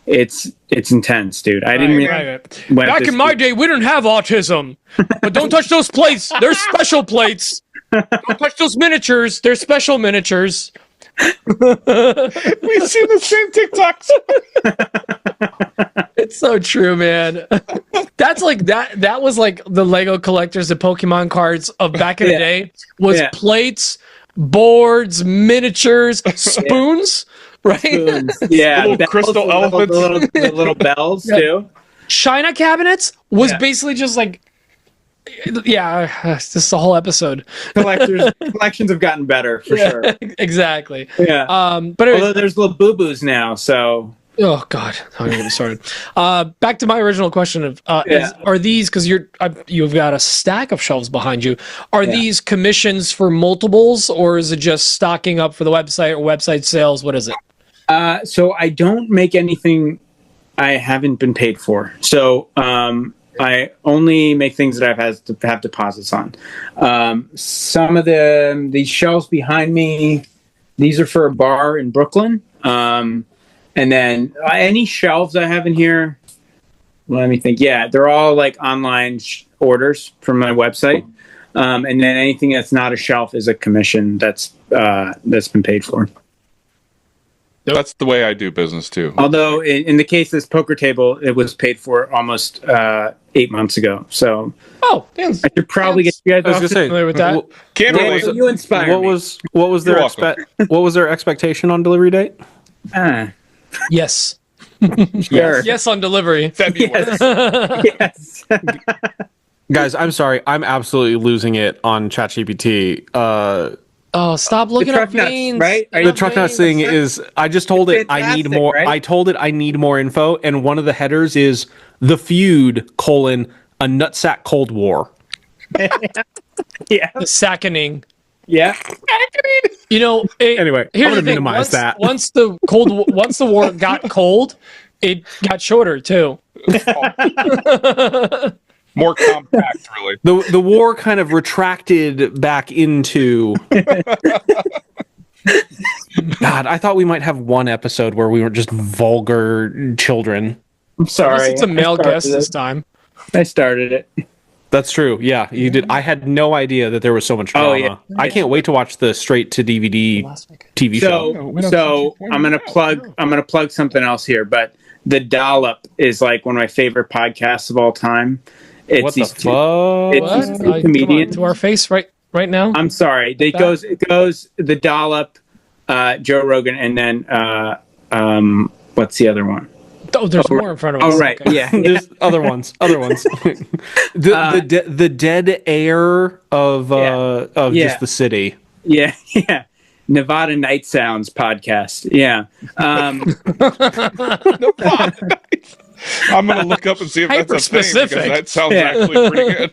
It's intense, dude. I didn't Right. Back in my day, we didn't have autism. But don't touch those plates. They're special plates. Don't touch those miniatures. They're special miniatures. We've seen the same TikToks. It's so true, man. That's like that was like the Lego collectors of Pokemon cards of back in the day was plates, boards, miniatures, spoons, right? Spoons. Yeah, little crystal elephants, the little bells too. China cabinets was basically just like this is the whole episode. Collections have gotten better for sure. Exactly. Yeah. But although there's little boo-boos now, so oh god, how do I get started? Back to my original question of are these, because you've got a stack of shelves behind you, are these commissions for multiples, or is it just stocking up for the website or website sales? What is it? So I don't make anything I haven't been paid for. So I only make things that I've had to have deposits on. Some of these shelves behind me, these are for a bar in Brooklyn. And then any shelves I have in here, let me think. Yeah, they're all like online orders from my website. And then anything that's not a shelf is a commission that's been paid for. That's the way I do business too. Although in the case of this poker table, it was paid for almost 8 months ago. So damn. I should probably get you guys. I was gonna say familiar with that. Can't relate. You inspire me. What was their what was their expectation on delivery date? Yes. Sure. Yes on delivery. February. Yes. Guys, I'm sorry. I'm absolutely losing it on ChatGPT. Oh, stop looking truck up nuts, veins. right? The truck nuts thing is, I just told it I need fantastic, more. right? I told it I need more info, and one of the headers is the feud : a nutsack Cold War. Yeah. The sackening. Yeah. You know. Anyway, here's I'm gonna the thing. minimize that. Once the war got cold, it got shorter too. More compact, really. The war kind of retracted back into. God, I thought we might have one episode where we were just vulgar children. I'm sorry. It's a male guest this time. I started it. That's true. Yeah, you did. I had no idea that there was so much drama. Oh, yeah. I can't wait to watch the straight to DVD TV show. So I'm gonna plug something else here, but The Dollop is like one of my favorite podcasts of all time. It's What the these fuck? It's these two Come comedians. on, to our face right now. I'm sorry. It goes The Dollop, Joe Rogan, and then what's the other one? Oh, there's more in front of us. Oh, right. Okay. Yeah. There's other ones. The dead air of just the city. Yeah. Yeah. Nevada Night Sounds podcast. Yeah. I'm gonna look up and see if that's a thing, because Hyper-specific. that sounds actually pretty good.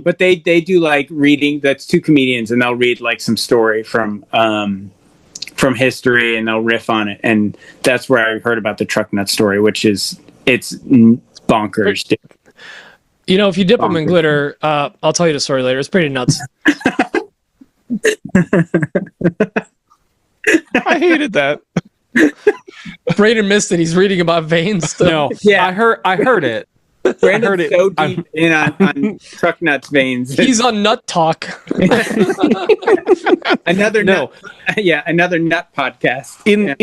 But they do like reading. That's two comedians, and they'll read like some story from history, and they'll riff on it. And that's where I heard about the truck nut story, which is it's bonkers. Dude. You know, if you dip them in glitter, I'll tell you the story later. It's pretty nuts. I hated that. Brayden missed it. He's reading about veins still. No, Yeah. I heard it. Brandon's heard it. so deep in on truck nuts veins. He's on Nut Talk. Another No. nut, another nut podcast. In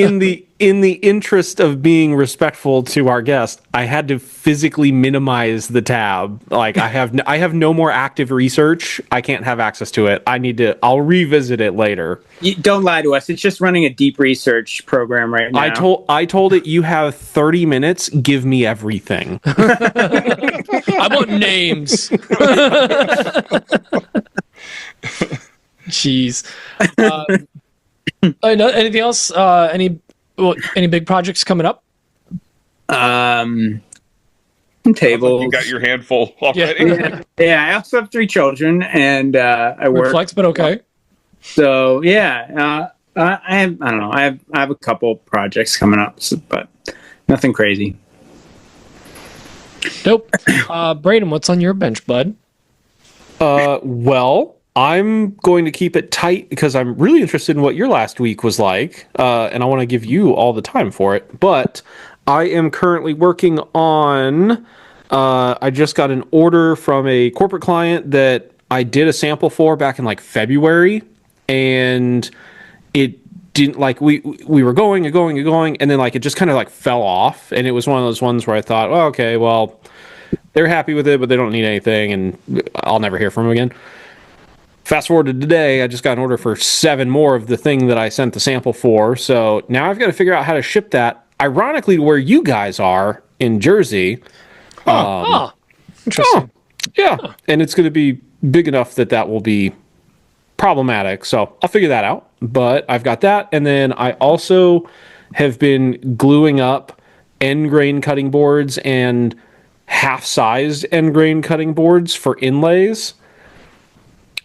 in the interest of being respectful to our guest, I had to physically minimize the tab. Like I have no more active research. I can't have access to it. I'll revisit it later. Don't lie to us. It's just running a deep research program right now. I told it you have 30 minutes. Give me everything. I want names. Jeez. Anything else? Any big projects coming up? Tables. You got your handful already. Yeah. I also have 3 children, and I work. Flex, but okay. So yeah, I don't know. I have a couple projects coming up, but nothing crazy. Nope. Braden, what's on your bench, bud? Well, I'm going to keep it tight because I'm really interested in what your last week was like, and I want to give you all the time for it. But I am currently working on. I just got an order from a corporate client that I did a sample for back in like February, and it didn't like we were going, and then like it just kind of like fell off, and it was one of those ones where I thought, oh, okay, well, they're happy with it, but they don't need anything, and I'll never hear from them again. Fast forward to today, I just got an order for 7 more of the thing that I sent the sample for. So now I've got to figure out how to ship that, ironically, to where you guys are in Jersey. Interesting. Yeah. And it's going to be big enough that will be problematic. So I'll figure that out. But I've got that. And then I also have been gluing up end grain cutting boards and half-sized end grain cutting boards for inlays.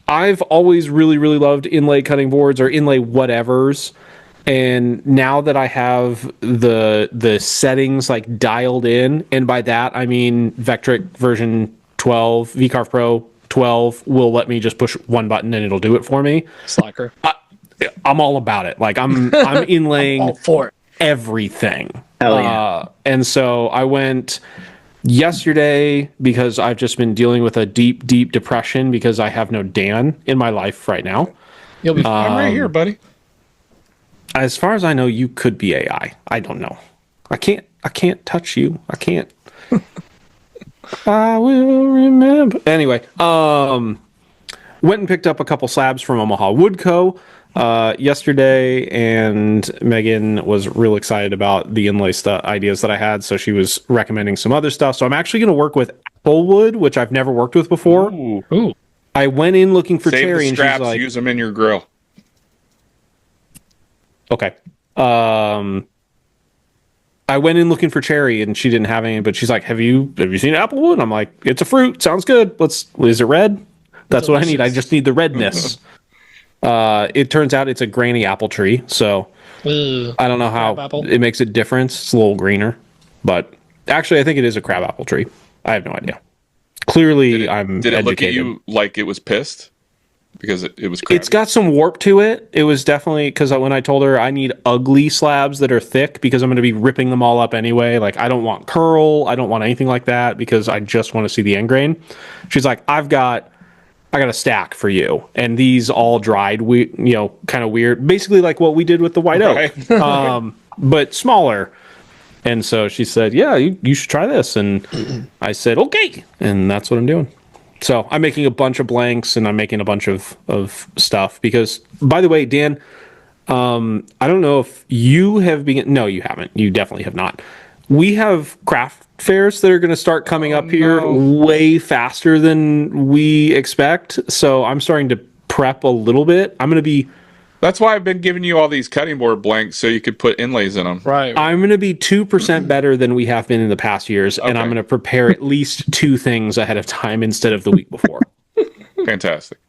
I've always really, really loved inlay cutting boards or inlay whatevers. And now that I have the settings like dialed in, and by that I mean Vectric version 12, VCarve Pro 12 will let me just push one button and it'll do it for me. Slacker. I'm all about it. Like I'm inlaying all for it. Everything. Hell yeah. And so I went yesterday because I've just been dealing with a deep, deep depression because I have no Dan in my life right now. You'll be fine. I'm right here, buddy. As far as I know, you could be AI. I don't know. I can't touch you. I can't. I will remember. Anyway, went and picked up a couple slabs from Omaha Wood Co. Yesterday, and Megan was real excited about the inlay ideas that I had, so she was recommending some other stuff. So I'm actually going to work with apple wood, which I've never worked with before. Ooh. I went in looking for Save cherry, the and straps, she's like, use them in your grill. okay. I went in looking for cherry, and she didn't have any, but she's like, have you seen applewood? I'm like, it's a fruit. Sounds good. Is it red? That's what I need. I just need the redness. It turns out it's a granny apple tree, so I don't know how it makes a difference. It's a little greener, but actually I think it is a crab apple tree. I have no idea. Clearly, I'm Did it educated. look at you like it was pissed? Because it was crabby? It's got some warp to it. It was definitely, because when I told her I need ugly slabs that are thick because I'm going to be ripping them all up anyway. Like, I don't want curl. I don't want anything like that because I just want to see the end grain. She's like, I got a stack for you. And these all dried, kind of weird. Basically like what we did with the white oak, but smaller. And so she said, yeah, you should try this. And I said, okay. And that's what I'm doing. So I'm making a bunch of blanks and I'm making a bunch of stuff because, by the way, Dan, I don't know if you have been. No, you haven't. You definitely have not. We have craft fairs that are going to start coming up here way faster than we expect. So I'm starting to prep a little bit. I'm going to be. That's why I've been giving you all these cutting board blanks so you could put inlays in them. Right. I'm going to be 2% better than we have been in the past years, and I'm going to prepare at least 2 things ahead of time instead of the week before. Fantastic.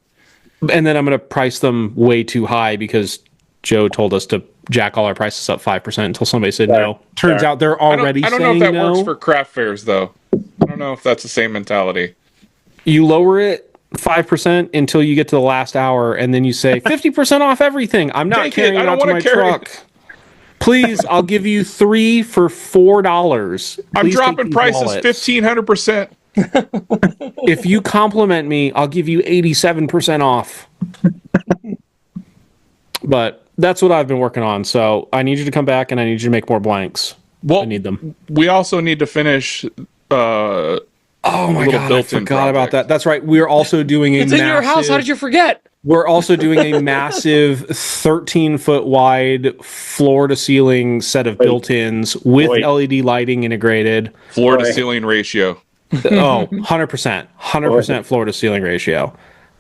And then I'm going to price them way too high because Joe told us to jack all our prices up 5% until somebody said no. Turns out they're already I don't saying know if that no. works for craft fairs, though. I don't know if that's the same mentality. You lower it 5% until you get to the last hour, and then you say 50% off everything. I'm not carrying it out to my truck. Please, I'll give you 3 for $4. I'm dropping prices 1,500%. If you compliment me, I'll give you 87% off. But that's what I've been working on. So I need you to come back, and I need you to make more blanks. Well, I need them. We also need to finish. Oh my little god, I built-in forgot about project. that. That's right. We're also doing a It's in your house. How did you forget? We're also doing a massive 13-foot wide floor to ceiling set of built-ins with Wait. LED lighting integrated. Floor to Boy. ceiling ratio. Oh, 100% floor to ceiling ratio.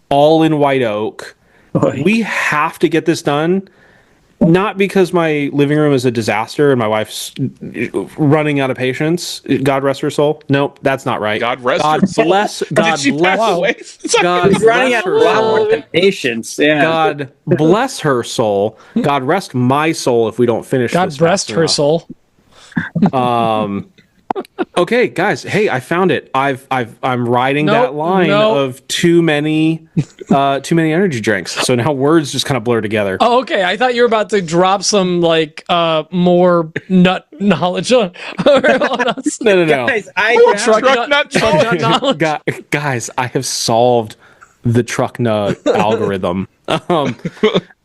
All in white oak. Boy. We have to get this done. Not because my living room is a disaster and my wife's running out of patience. God rest her soul. Nope, that's not right. God rest her soul. bless. God Did she bless. pass away? God He's running bless out her of a lot more soul. than patience. Yeah. God bless her soul. God rest my soul if we don't finish. God this rest fast her enough. soul. Okay, guys. Hey, I found it. I'm riding Nope, that line nope. of too many energy drinks. So now words just kind of blur together. Oh, okay. I thought you were about to drop some more nut knowledge on us. No. Guys, I Truck found nut knowledge. Guys, I have solved the truck nut algorithm.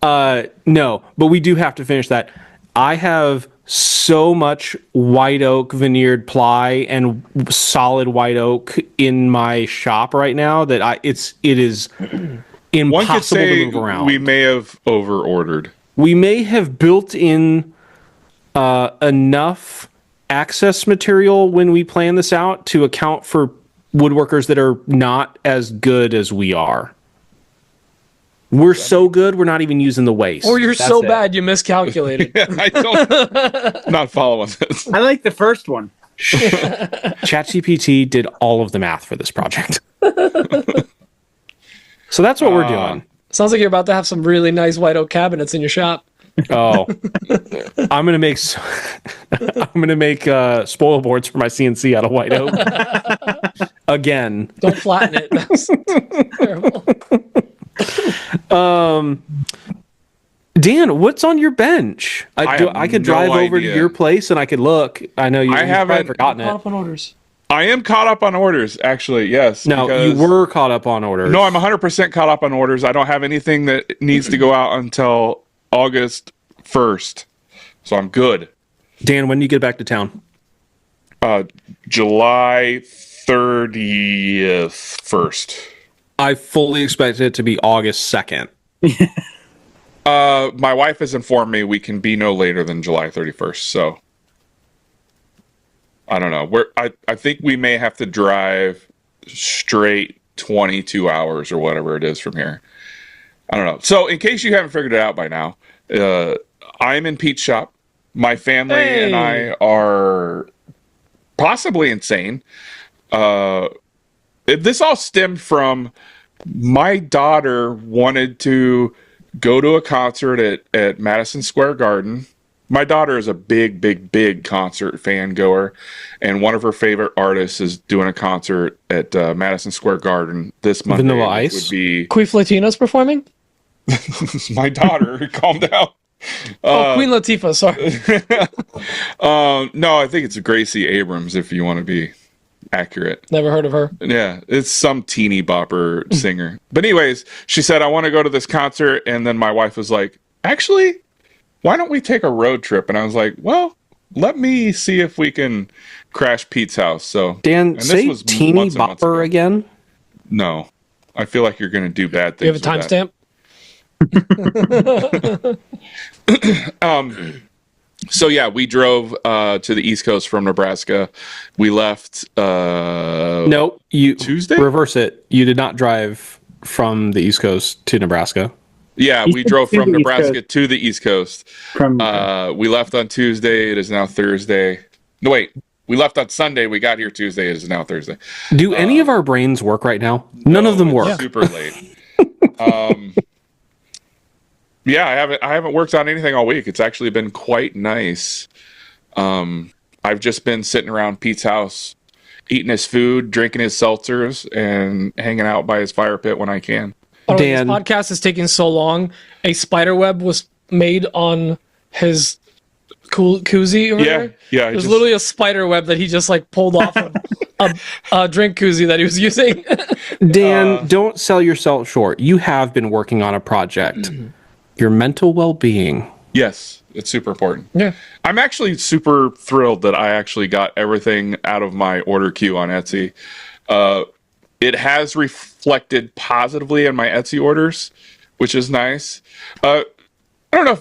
No, but we do have to finish that. I have so much white oak veneered ply and solid white oak in my shop right now that it is One impossible could say to move around. we may have over ordered. We may have built in enough access material when we plan this out to account for woodworkers that are not as good as we are. We're so good, we're not even using the waste. Or you're That's so it. bad you miscalculated. I don't not following this. I like the first one. ChatGPT did all of the math for this project. So that's what we're doing. Sounds like you're about to have some really nice white oak cabinets in your shop. Oh, I'm gonna make spoil boards for my CNC out of white oak again. Don't flatten it. That's terrible. Dan, what's on your bench? I have I could no drive over idea. to your place and I could look. I know you've probably haven't- forgotten Caught it. up on orders. I am caught up on orders, actually. Yes. No, you because- were caught up on orders. No, I'm 100% caught up on orders. I don't have anything that needs to go out until August 1st, so I'm good. Dan, when do you get back to town? July 30th, 1st. I fully expect it to be August 2nd. My wife has informed me we can be no later than July 31st, so I don't know. I think we may have to drive straight 22 hours or whatever it is from here. I don't know. So in case you haven't figured it out by now, I'm in Pete's shop. My family and I are possibly insane. This all stemmed from my daughter wanted to go to a concert at Madison Square Garden. My daughter is a big concert fan goer, and one of her favorite artists is doing a concert at Madison Square Garden this Monday. Vanilla which Ice? would be Queen Latifah's performing? my daughter. Calm down. Queen Latifah, sorry. No, I think it's Gracie Abrams, if you want to be accurate. Never heard of her. Yeah, it's some teeny bopper singer. But anyways, she said, I want to go to this concert. And then my wife was like, actually, why don't we take a road trip? And I was like, well, let me see if we can crash Pete's house. So Dan, and this say was teeny months and months bopper ago. again. No, I feel like you're going to do bad things. You have a with that. timestamp? So yeah, we drove to the East Coast from Nebraska. We left No, you Tuesday? reverse it. You did not drive from the East Coast to Nebraska. Yeah, we drove from Nebraska to the East Coast. We left on Tuesday. It is now Thursday. No, wait. We left on Sunday. We got here Tuesday. It is now Thursday. Do any of our brains work right now? None of them it's work. Super late. Yeah, I haven't worked on anything all week. It's actually been quite nice. I've just been sitting around Pete's house, eating his food, drinking his seltzers, and hanging out by his fire pit when I can. Oh, Dan- this podcast is taking so long. A spider web was made on his koozie over there. Yeah. There's literally a spider web that he just like pulled off of a drink koozie that he was using. Dan, don't sell yourself short. You have been working on a project Your mental well-being. Yes, it's super important. Yeah. I'm actually super thrilled that I actually got everything out of my order queue on Etsy. It has reflected positively in my Etsy orders, which is nice. I don't know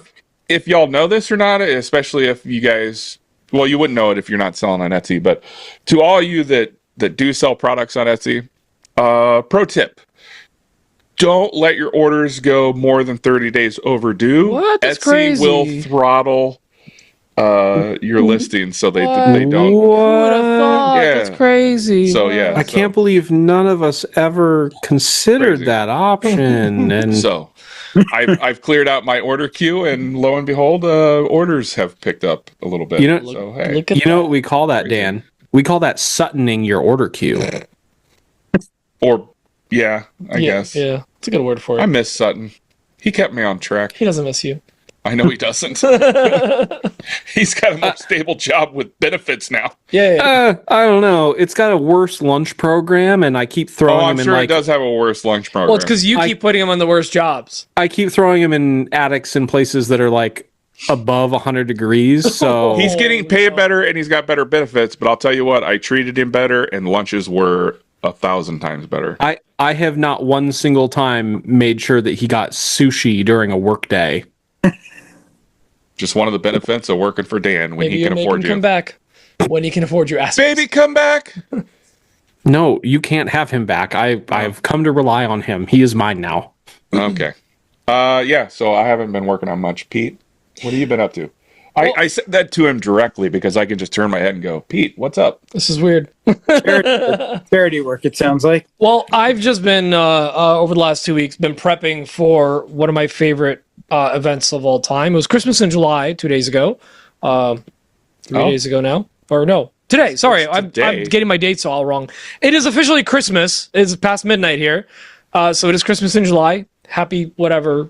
if y'all know this or not, especially if you guys, well, you wouldn't know it if you're not selling on Etsy, but to all you that do sell products on Etsy, pro tip. Don't let your orders go more than 30 days overdue. What? That's Etsy crazy. will throttle your listing so they don't. Who would have thought? Yeah. That's crazy. So yeah, I can't believe none of us ever considered Crazy. that option. And So I've cleared out my order queue, and lo and behold, orders have picked up a little bit. You know- so hey, Look at you know that. what we call that, Dan? We call that Suttoning your order queue. or yeah, I guess. Yeah, it's a good word for it. I miss Sutton. He kept me on track. He doesn't miss you. I know he doesn't. He's got a more stable job with benefits now. Yeah. I don't know. It's got a worse lunch program, and I keep Oh, throwing I'm him sure in it does have a worse lunch program. Well, it's because you keep putting him on the worst jobs. I keep throwing him in attics in places that are like above 100 degrees. So He's getting paid better and he's got better benefits, but I'll tell you what, I treated him better and lunches were 1,000 times better. I have not one single time made sure that he got sushi during a work day. Just one of the benefits of working for Dan when Maybe he you can make afford him you. come back when he can afford your ass. Baby, come back. No, you can't have him back. I've come to rely on him. He is mine now. Okay. Yeah, so I haven't been working on much. Pete, what have you been up to? I said that to him directly because I can just turn my head and go, Pete, what's up? This is weird. Charity work, it sounds like. Well, I've just been over the last 2 weeks been prepping for one of my favorite events of all time. It was Christmas in July 2 days ago, 3 days ago now, or no, today. Sorry, I'm getting my dates all wrong. It is officially Christmas. It's past midnight here, so it is Christmas in July. Happy whatever.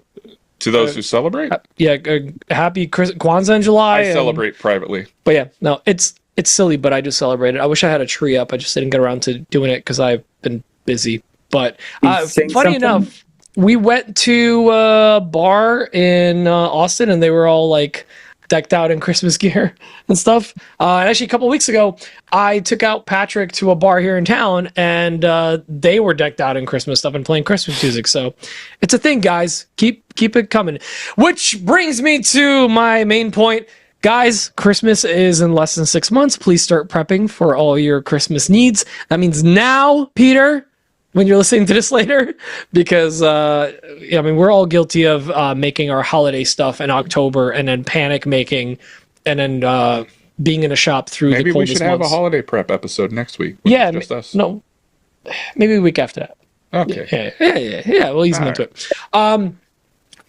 To those who celebrate? Happy Kwanzaa in July. I celebrate privately. But yeah, no, it's silly, but I just celebrated. I wish I had a tree up. I just didn't get around to doing it because I've been busy. But funny enough, we went to a bar in Austin, and they were all like decked out in Christmas gear and stuff. And actually, a couple of weeks ago, I took out Patrick to a bar here in town, and they were decked out in Christmas stuff and playing Christmas music. So it's a thing, guys. Keep it coming. Which brings me to my main point. Guys, Christmas is in less than 6 months. Please start prepping for all your Christmas needs. That means now, Peter, when you're listening to this later, because we're all guilty of making our holiday stuff in October and then panic making and then being in a shop through Maybe the we coldest should have months. a holiday prep episode next week. Yeah, Just us. no, maybe a week after that. Okay. Yeah. We'll ease All into it.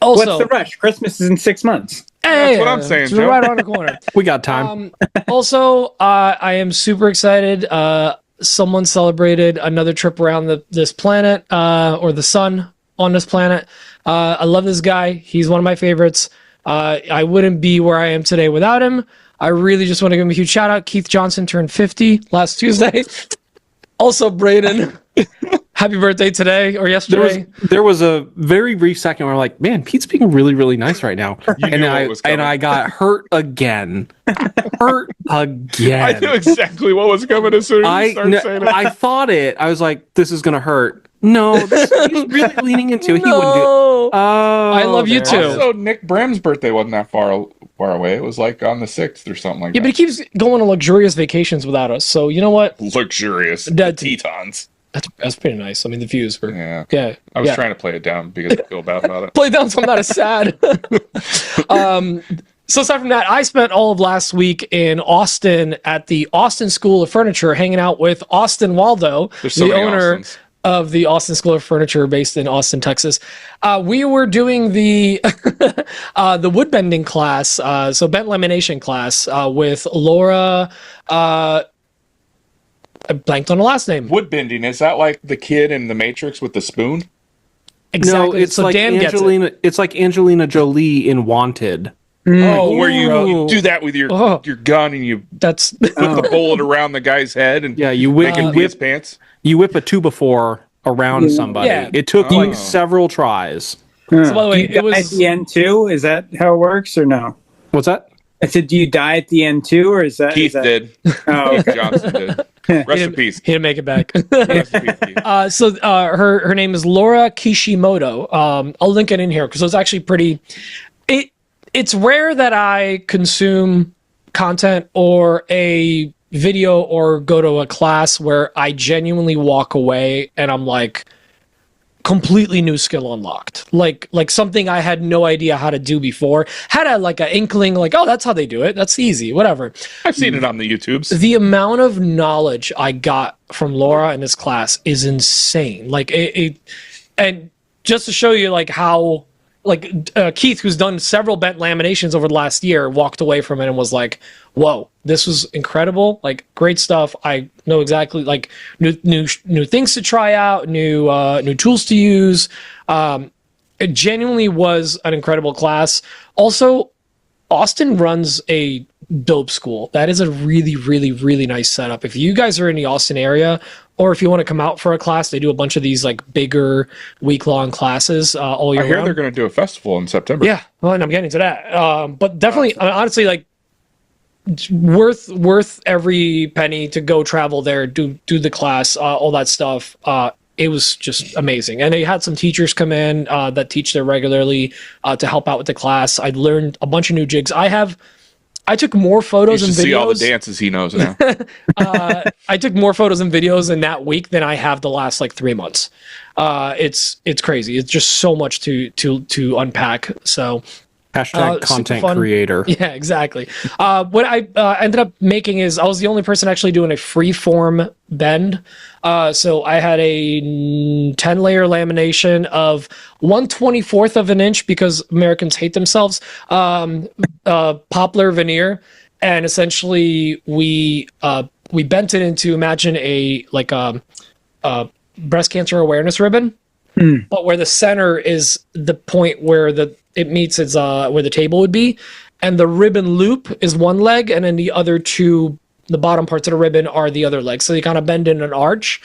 Also, What's the rush? Christmas is in 6 months. That's what I'm saying, it's Joe. right on the corner. We got time. Also, I am super excited. Someone celebrated another trip around this planet, or the sun on this planet. I love this guy. He's one of my favorites. I wouldn't be where I am today without him. I really just want to give him a huge shout out. Keith Johnson turned 50 last Tuesday. Also, Braden, happy birthday today or yesterday. There was a very brief second where I'm like, man, Pete's being really, really nice right now. knew what was coming. And I got hurt again. Hurt again. I knew exactly what was coming as soon as you started saying it. I thought it. I was like, this is going to hurt. No, he's really leaning into it. He wouldn't do it. No. Oh, I love you there. too. Also, Nick Brem's birthday wasn't that far away. It was like on the 6th or something like Yeah, that. but he keeps going on luxurious vacations without us. So you know what? Luxurious. That- Tetons. That's pretty nice. I mean, the views were. Yeah. I was trying to play it down because I feel bad about it. Play down, so I'm not as sad. So aside from that, I spent all of last week in Austin at the Austin School of Furniture, hanging out with Austin Waldo, There's so the many owner Austins. of the Austin School of Furniture based in Austin, Texas. We were doing the the wood bending class, so bent lamination class with Laura. I blanked on the last name. Wood bending, is that like the kid in The Matrix with the spoon? Exactly. No, it's so like Dan gets it. Angelina. It's like Angelina Jolie in Wanted. Oh, where you Ooh. do that with your gun and you That's put the bullet around the guy's head and Yeah, you make whip, him pee his pants? you whip a 2x4 around somebody. Yeah. It took like several tries. So by the way, Do you die at the end too? Is that how it works or no? What's that? I said, do you die at the end too, or is that Keith did. Oh, Keith Johnson did. Rest in peace. he didn't make it back. Rest in peace, Keith. So her name is Laura Kishimoto. I'll link it in here because it's actually pretty. It's rare that I consume content or a video or go to a class where I genuinely walk away and I'm like, completely new skill unlocked, like something I had no idea how to do before. Had a like an inkling, like, oh, that's how they do it, that's easy, whatever. I've seen it on the YouTubes. The amount of knowledge I got from Laura in this class is insane. Like and just to show you like how Keith, who's done several bent laminations over the last year, walked away from it and was like, whoa, this was incredible, like great stuff. I know exactly like new things to try out, new tools to use. It genuinely was an incredible class. Also, Austin runs a dope school. That is a really, really, really nice setup. If you guys are in the Austin area, or if you want to come out for a class, they do a bunch of these like bigger week-long classes all year I hear round. they're going to do a festival in September. Yeah, well, and I'm getting to that. But definitely, honestly, like worth every penny to go travel there, do the class, all that stuff. It was just amazing. And they had some teachers come in that teach there regularly to help out with the class. I learned a bunch of new jigs. I took more photos and videos. See all the dances he knows now. I took more photos and videos in that week than I have the last like 3 months. It's crazy. It's just so much to unpack. So Hashtag content fun. Creator. Yeah, exactly. What I ended up making is I was the only person actually doing a free-form bend. So I had a 10-layer lamination of 1/24 of an inch, because Americans hate themselves, poplar veneer. And essentially we bent it into, imagine a breast cancer awareness ribbon. But where the center is the point where it meets its where the table would be, and the ribbon loop is one leg, and then the other two, the bottom parts of the ribbon, are the other leg. So you kind of bend in an arch.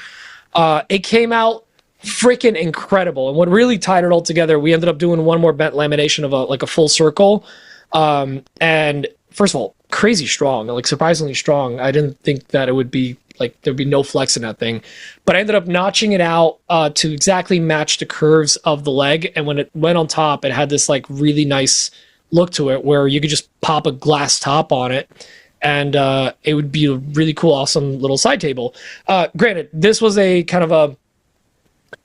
It came out freaking incredible, and what really tied it all together, we ended up doing one more bent lamination of a full circle. And first of all, crazy strong, like surprisingly strong. I didn't think that it would be like there'd be no flex in that thing, but I ended up notching it out to exactly match the curves of the leg. And when it went on top, it had this like really nice look to it where you could just pop a glass top on it, and it would be a really cool, awesome little side table. Granted, this was a kind of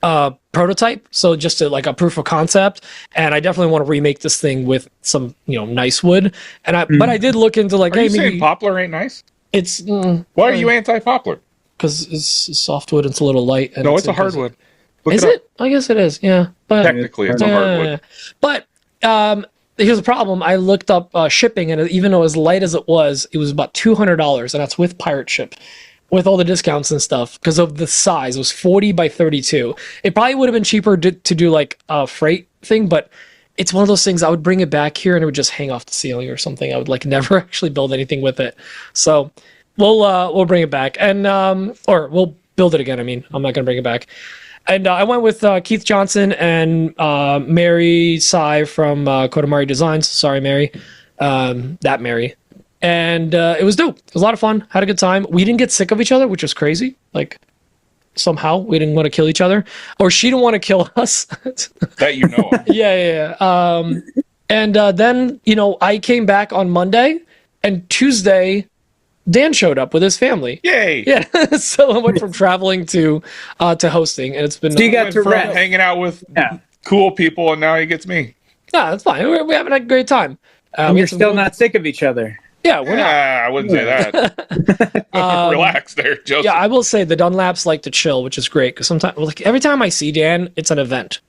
a prototype, so just like a proof of concept, and I definitely want to remake this thing with some nice wood. And but I did look into like, Are hey, you saying maybe poplar ain't nice? it's Why are you anti-poplar? because it's softwood, it's a little light. And No, it's a hardwood. Look Is up. it? I guess it is. Yeah, but Technically, it's a hardwood. But here's the problem. I looked up shipping, and even though as light as it was about $200, and that's with pirate ship, with all the discounts and stuff, because of the size. It was 40 by 32. It probably would have been cheaper to do like a freight thing, but it's one of those things I would bring it back here and it would just hang off the ceiling or something. I would like never actually build anything with it. So we'll bring it back, and or we'll build it again. I mean, I'm not gonna bring it back. And I went with Keith Johnson and Mary Sai from Kodamari Designs. Sorry, Mary. That Mary. And it was dope. It was a lot of fun. Had a good time. We didn't get sick of each other, which was crazy. Like, somehow we didn't want to kill each other, or she didn't want to kill us. That you know of. Yeah. And then I came back on Monday, and Tuesday Dan showed up with his family. Yay! Yeah, so I went from traveling to hosting, and it's been. So you got Went to from rest. hanging out with cool people, and now he gets me. Nah, that's fine. We're having a great time. And we you're had some still good- not sick of each other. Yeah, we're not. I wouldn't say that. Relax there, Joseph. Yeah, I will say the Dunlaps like to chill, which is great, because sometimes, like every time I see Dan, it's an event,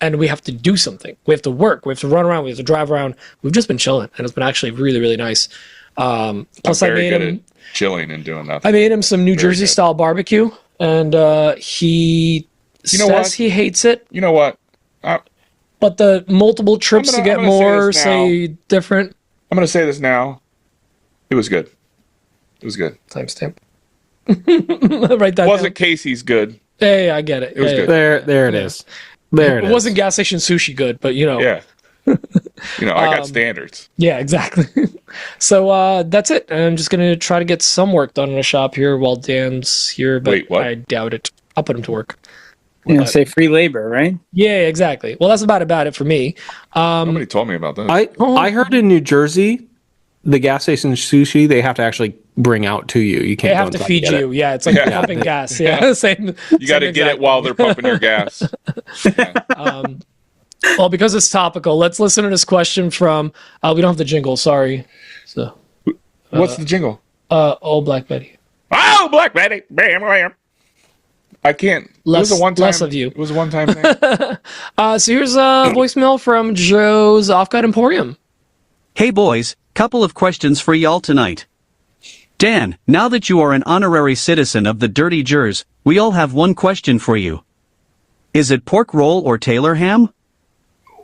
and we have to do something. We have to work. We have to run around. We have to drive around. We've just been chilling, and it's been actually really, really nice. Plus, I very made good him. at chilling and doing nothing. I made him some New Jersey good. style barbecue, and he know says what? he hates it. You know what? But the multiple trips I'm to get gonna say more this now. say different. I'm going to say this now. It was good. It was good. Timestamp. Write that Wasn't down. Casey's good. Hey, I get it. It was Yeah, good. There it is. There It wasn't gas station sushi good, but you know. Yeah. I got standards. Yeah, exactly. So that's it. And I'm just gonna try to get some work done in the shop here while Dan's here, but Wait, what? I doubt it. I'll put him to work. Say free labor, right? Yeah, exactly. Well, that's about it for me. Nobody told me about this. I heard in New Jersey, the gas station sushi they have to actually bring out to you. You can't. They have to feed you. Yeah, it's like Yeah. pumping gas. Yeah, same. You got to get it while they're pumping your gas. Well, because it's topical, let's listen to this question from. We don't have the jingle. Sorry. So, What's the jingle? old Black Betty. Oh, Black Betty. Bam, bam. I can't. Less- it was a one-time, less of you. It was a one-time thing. So here's a voicemail from Joe's Off-Guide Emporium. Hey boys, couple of questions for y'all tonight. Dan, now that you are an honorary citizen of the Dirty Jers, we all have one question for you. Is it pork roll or Taylor ham?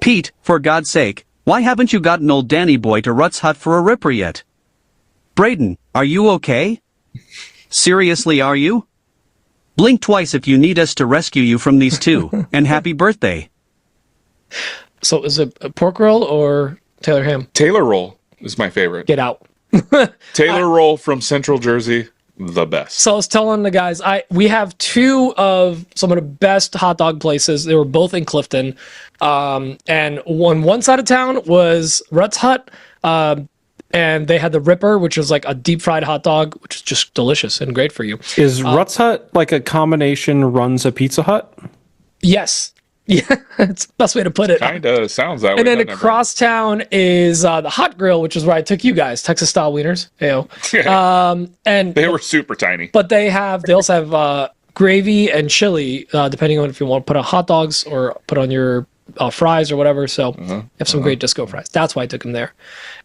Pete, for God's sake, why haven't you gotten old Danny boy to Rutt's Hut for a ripper yet? Braden, are you okay? Seriously, are you? Blink twice if you need us to rescue you from these two, and happy birthday. So is it a pork roll or Taylor ham? Taylor roll is my favorite. Get out. Taylor roll from Central Jersey, the best. So I was telling the guys, we have two of some of the best hot dog places. They were both in Clifton. And one side of town was Rutt's Hut. And they had the Ripper, which was like a deep fried hot dog, which is just delicious and great for you. Is Rutt's Hut like a combination runs a Pizza Hut? Yes. Yeah, it's the best way to put it. Kind of sounds that way. And then doesn't it, across town is the Hot Grill, which is where I took you guys, Texas style wieners. Ew. And They were super tiny. but they also have gravy and chili, depending on if you want to put on hot dogs or put on your fries or whatever. So you have some great disco fries. That's why I took him there.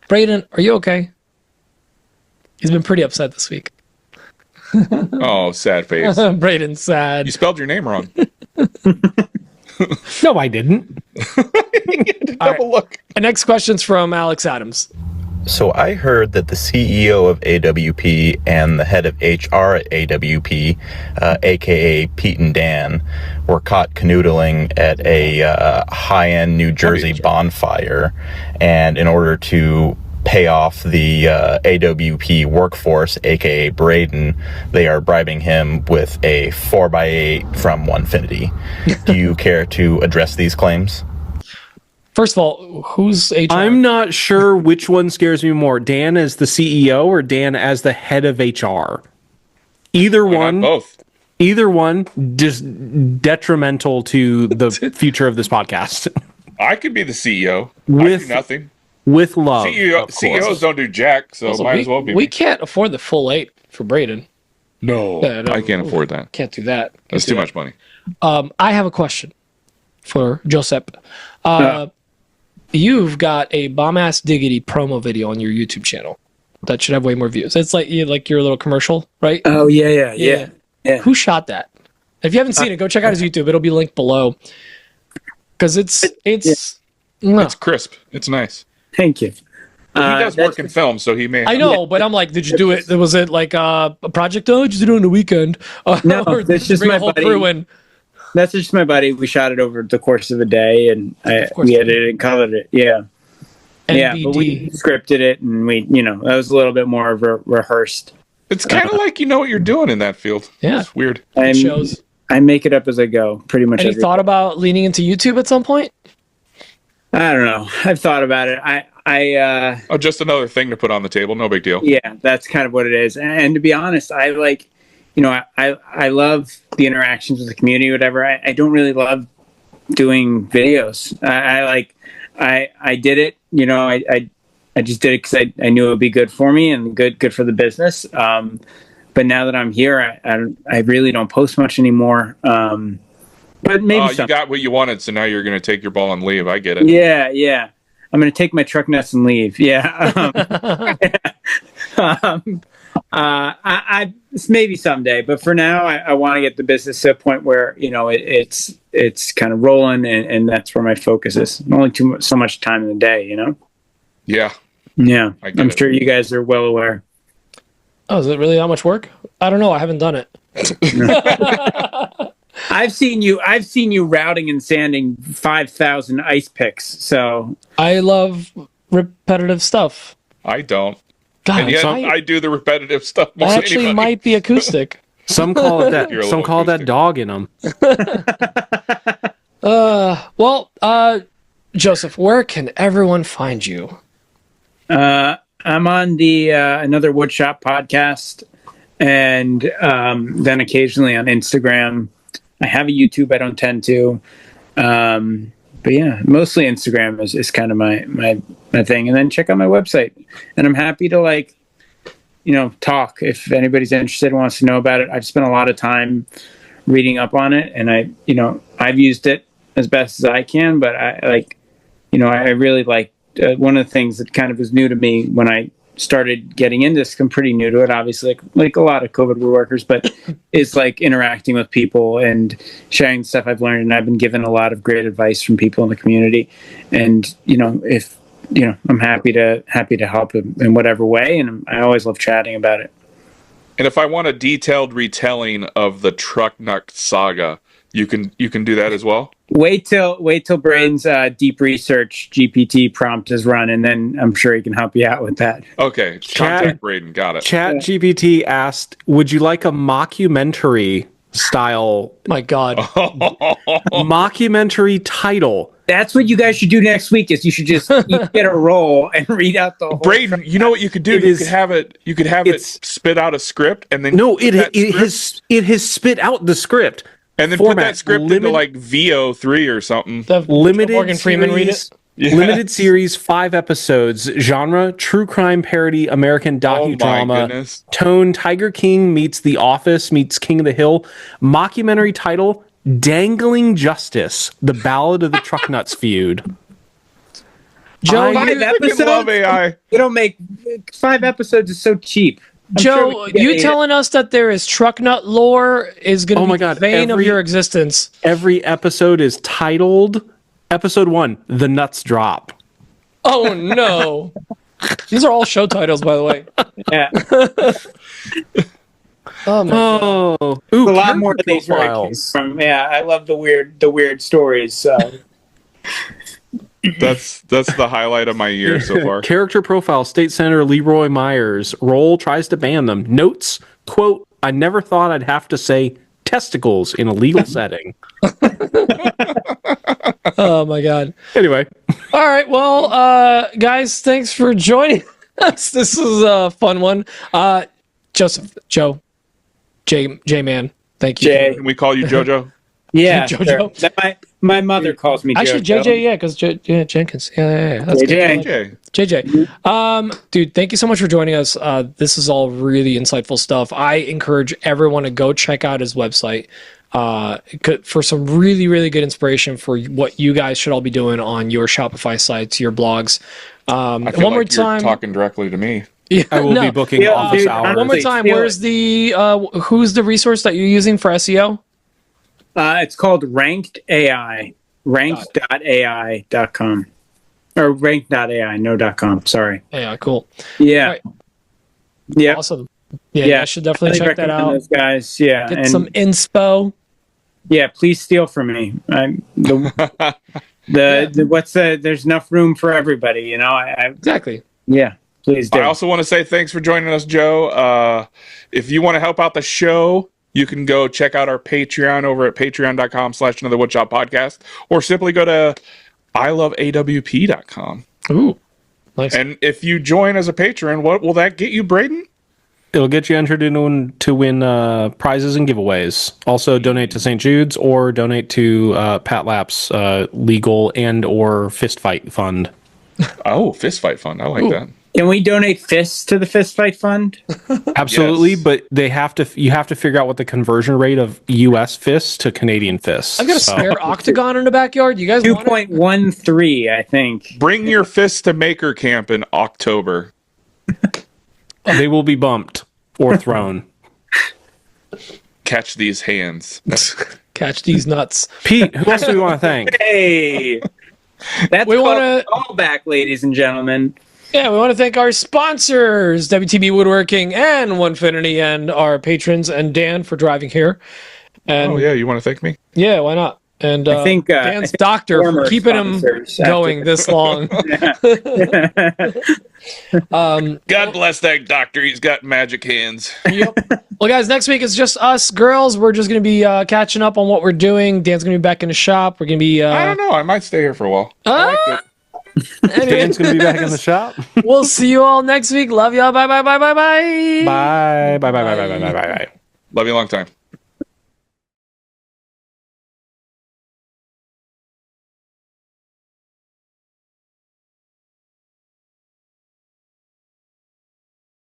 Braden, are you okay? He's been pretty upset this week. Oh, sad face. Braden's sad. You spelled your name wrong. No, I didn't. Double look. And next question's from Alex Adams. So I heard that the CEO of AWP and the head of HR at AWP, aka Pete and Dan, were caught canoodling at a high-end New Jersey bonfire, and in order to pay off the AWP workforce, aka Braden, they are bribing him with a 4x8 from Onefinity. Do you care to address these claims? First of all, who's HR? I'm not sure which one scares me more, Dan as the CEO or Dan as the head of HR. Either Why one, not both. either one, just detrimental to the future of this podcast. I could be the CEO. I With- do nothing. With love. CEOs don't do jack, so Also, might as well be. we me. can't afford the full 8 for Braden. No, Yeah, no. I can't afford that. Can't do that. That's too much money. I have a question for Josep. You've got a bomb ass diggity promo video on your YouTube channel that should have way more views. It's like your little commercial, right? Oh yeah. Who shot that? If you haven't seen it, go check out his YouTube. It'll be linked below. Because it's It's crisp. It's nice. Thank you. He does work in film, so he may. I know, but I'm like, did you do it? Was it like a project? Oh, just did it on the weekend. No, or that's did you just bring a my whole buddy. crew in? That's just my buddy. We shot it over the course of a day, and we edited and colored it. Yeah. Yeah, but we scripted it, and that was a little bit more of a rehearsed. It's kind of like you know what you're doing in that field. Yeah. It's weird. It shows. I make it up as I go, pretty much. Any thought about leaning into YouTube at some point? I don't know. I've thought about it. Oh, just another thing to put on the table. No big deal. Yeah, that's kind of what it is. And to be honest, I like, I love the interactions with the community, whatever. I don't really love doing videos. I did it, I just did it because I knew it would be good for me and good for the business. But now that I'm here, I really don't post much anymore. But maybe you got what you wanted, so now you're going to take your ball and leave. I get it. Yeah. I'm going to take my truck nuts and leave. Yeah. Maybe someday, but for now, I want to get the business to a point where it's kind of rolling, and that's where my focus is. Only so much time in the day, Yeah. Yeah, I'm it. sure you guys are well aware. Oh, is it really that much work? I don't know. I haven't done it. I've seen you routing and sanding 5,000 ice picks. So I love repetitive stuff. I don't. God, And yet I do the repetitive stuff. that Most actually anybody. might be acoustic. Some call it that. You're a Some little call it that acoustic. dog in them. Joseph, where can everyone find you? I'm on the Another Woodshop podcast, and then occasionally on Instagram. I have a YouTube. I don't tend to, but yeah, mostly Instagram is kind of my thing. And then check out my website, and I'm happy to talk if anybody's interested and wants to know about it. I've spent a lot of time reading up on it, and I've used it as best as I can. But I really like one of the things that kind of was new to me when I started getting into this. I'm pretty new to it, obviously, like a lot of COVID woodworkers, but it's like interacting with people and sharing the stuff I've learned. And I've been given a lot of great advice from people in the community. And if I'm happy to help in whatever way, and I always love chatting about it. And if I want a detailed retelling of the Truck Nut saga, you can do that as well. Wait till Braden's deep research GPT prompt is run, and then I'm sure he can help you out with that. Okay, contact Braden. Got it. Chat GPT asked, "Would you like a mockumentary style My God. mockumentary title?" That's what you guys should do next week. Is you should just each get a roll and read out the whole. Braden, you know what you could do? You could have it spit out a script, and then No, it has spit out the script. and then format, put that script into like VO3 or something. The Limited Morgan Freeman read it. series, limited series, 5 episodes. Genre: true crime parody, American docudrama. goodness. Tone: Tiger King meets The Office meets King of the Hill. Mockumentary title: Dangling Justice: The Ballad of the Truck Nuts Feud. Joe, Five I episodes? love AI. You don't make 5 episodes is so cheap. Joe, you telling us that there is truck nut lore is going to Oh my be God, the vein of your existence. Every episode is titled Episode 1: The Nuts Drop. Oh no. These are all show titles, by the way. Yeah, Oh my God. Oh, ooh, a lot more of character these profiles. from. Yeah, I love the weird stories. So That's the highlight of my year so far. Character profile: State Senator Leroy Myers. Role: tries to ban them. Notes: quote, "I never thought I'd have to say testicles in a legal setting." Oh my God. Anyway, All right. Well, guys, thanks for joining us. This is a fun one. Joseph, Joe, J-Man, thank you. Jay, Can we call you JoJo? yeah, JoJo. sure. My mother calls me Actually, JoJo. JJ, yeah, because Jenkins. Yeah. That's JJ. good. JJ. JJ. Dude, thank you so much for joining us. This is all really insightful stuff. I encourage everyone to go check out his website for some really, really good inspiration for what you guys should all be doing on your Shopify sites, your blogs. I feel One like more you're time. talking directly to me. Yeah, I will no. be booking Yeah, office dude, hours. One more Please, time. feel Where's the who's the resource that you're using for SEO? It's called Ranked.ai. Ranked.ai.com. Or Ranked.ai, no.com. Sorry. Yeah, cool. Yeah. All right. Yeah. Awesome. Yeah, I should definitely highly check that recommend out. Those guys. Yeah. Get and some inspo. yeah, please steal from me. There's enough room for everybody, Exactly. yeah, please do. I also want to say thanks for joining us, Joe. If you want to help out the show, you can go check out our Patreon over at patreon.com/anotherwoodshop podcast, or simply go to iloveawp.com. Ooh, nice. And if you join as a patron, what will that get you, Braden? It'll get you entered to win prizes and giveaways. Also, donate to St. Jude's or donate to Pat Lapp's legal and or fist fight fund. Oh, fist fight fund. I like that. Can we donate fists to the Fist Fight Fund? Absolutely, Yes. but you have to figure out what the conversion rate of U.S. fists to Canadian fists. I've got a spare octagon in the backyard. You guys want it? 2.13, I think. Bring your fists to Maker Camp in October. They will be bumped or thrown. Catch these hands. Catch these nuts. Pete, who else do we want to thank? Hey, that's We called wanna- a callback, ladies and gentlemen. Yeah, we want to thank our sponsors, WTB Woodworking and Onefinity, and our patrons, and Dan for driving here. And Oh yeah, you want to thank me? yeah, why not? And I think Dan's doctor for former keeping him sponsors going after- this long. God bless that doctor. He's got magic hands. Yep. Well, guys, next week it's just us girls. We're just going to be catching up on what we're doing. Dan's going to be back in the shop. We're going to be. I don't know. I might stay here for a while. I liked it. Dan's going to be back in the shop. We'll see you all next week. Love y'all. Bye, bye, bye, bye, bye. Bye. Bye. Bye. Bye. Bye. Bye. Bye. Bye. Love you a long time.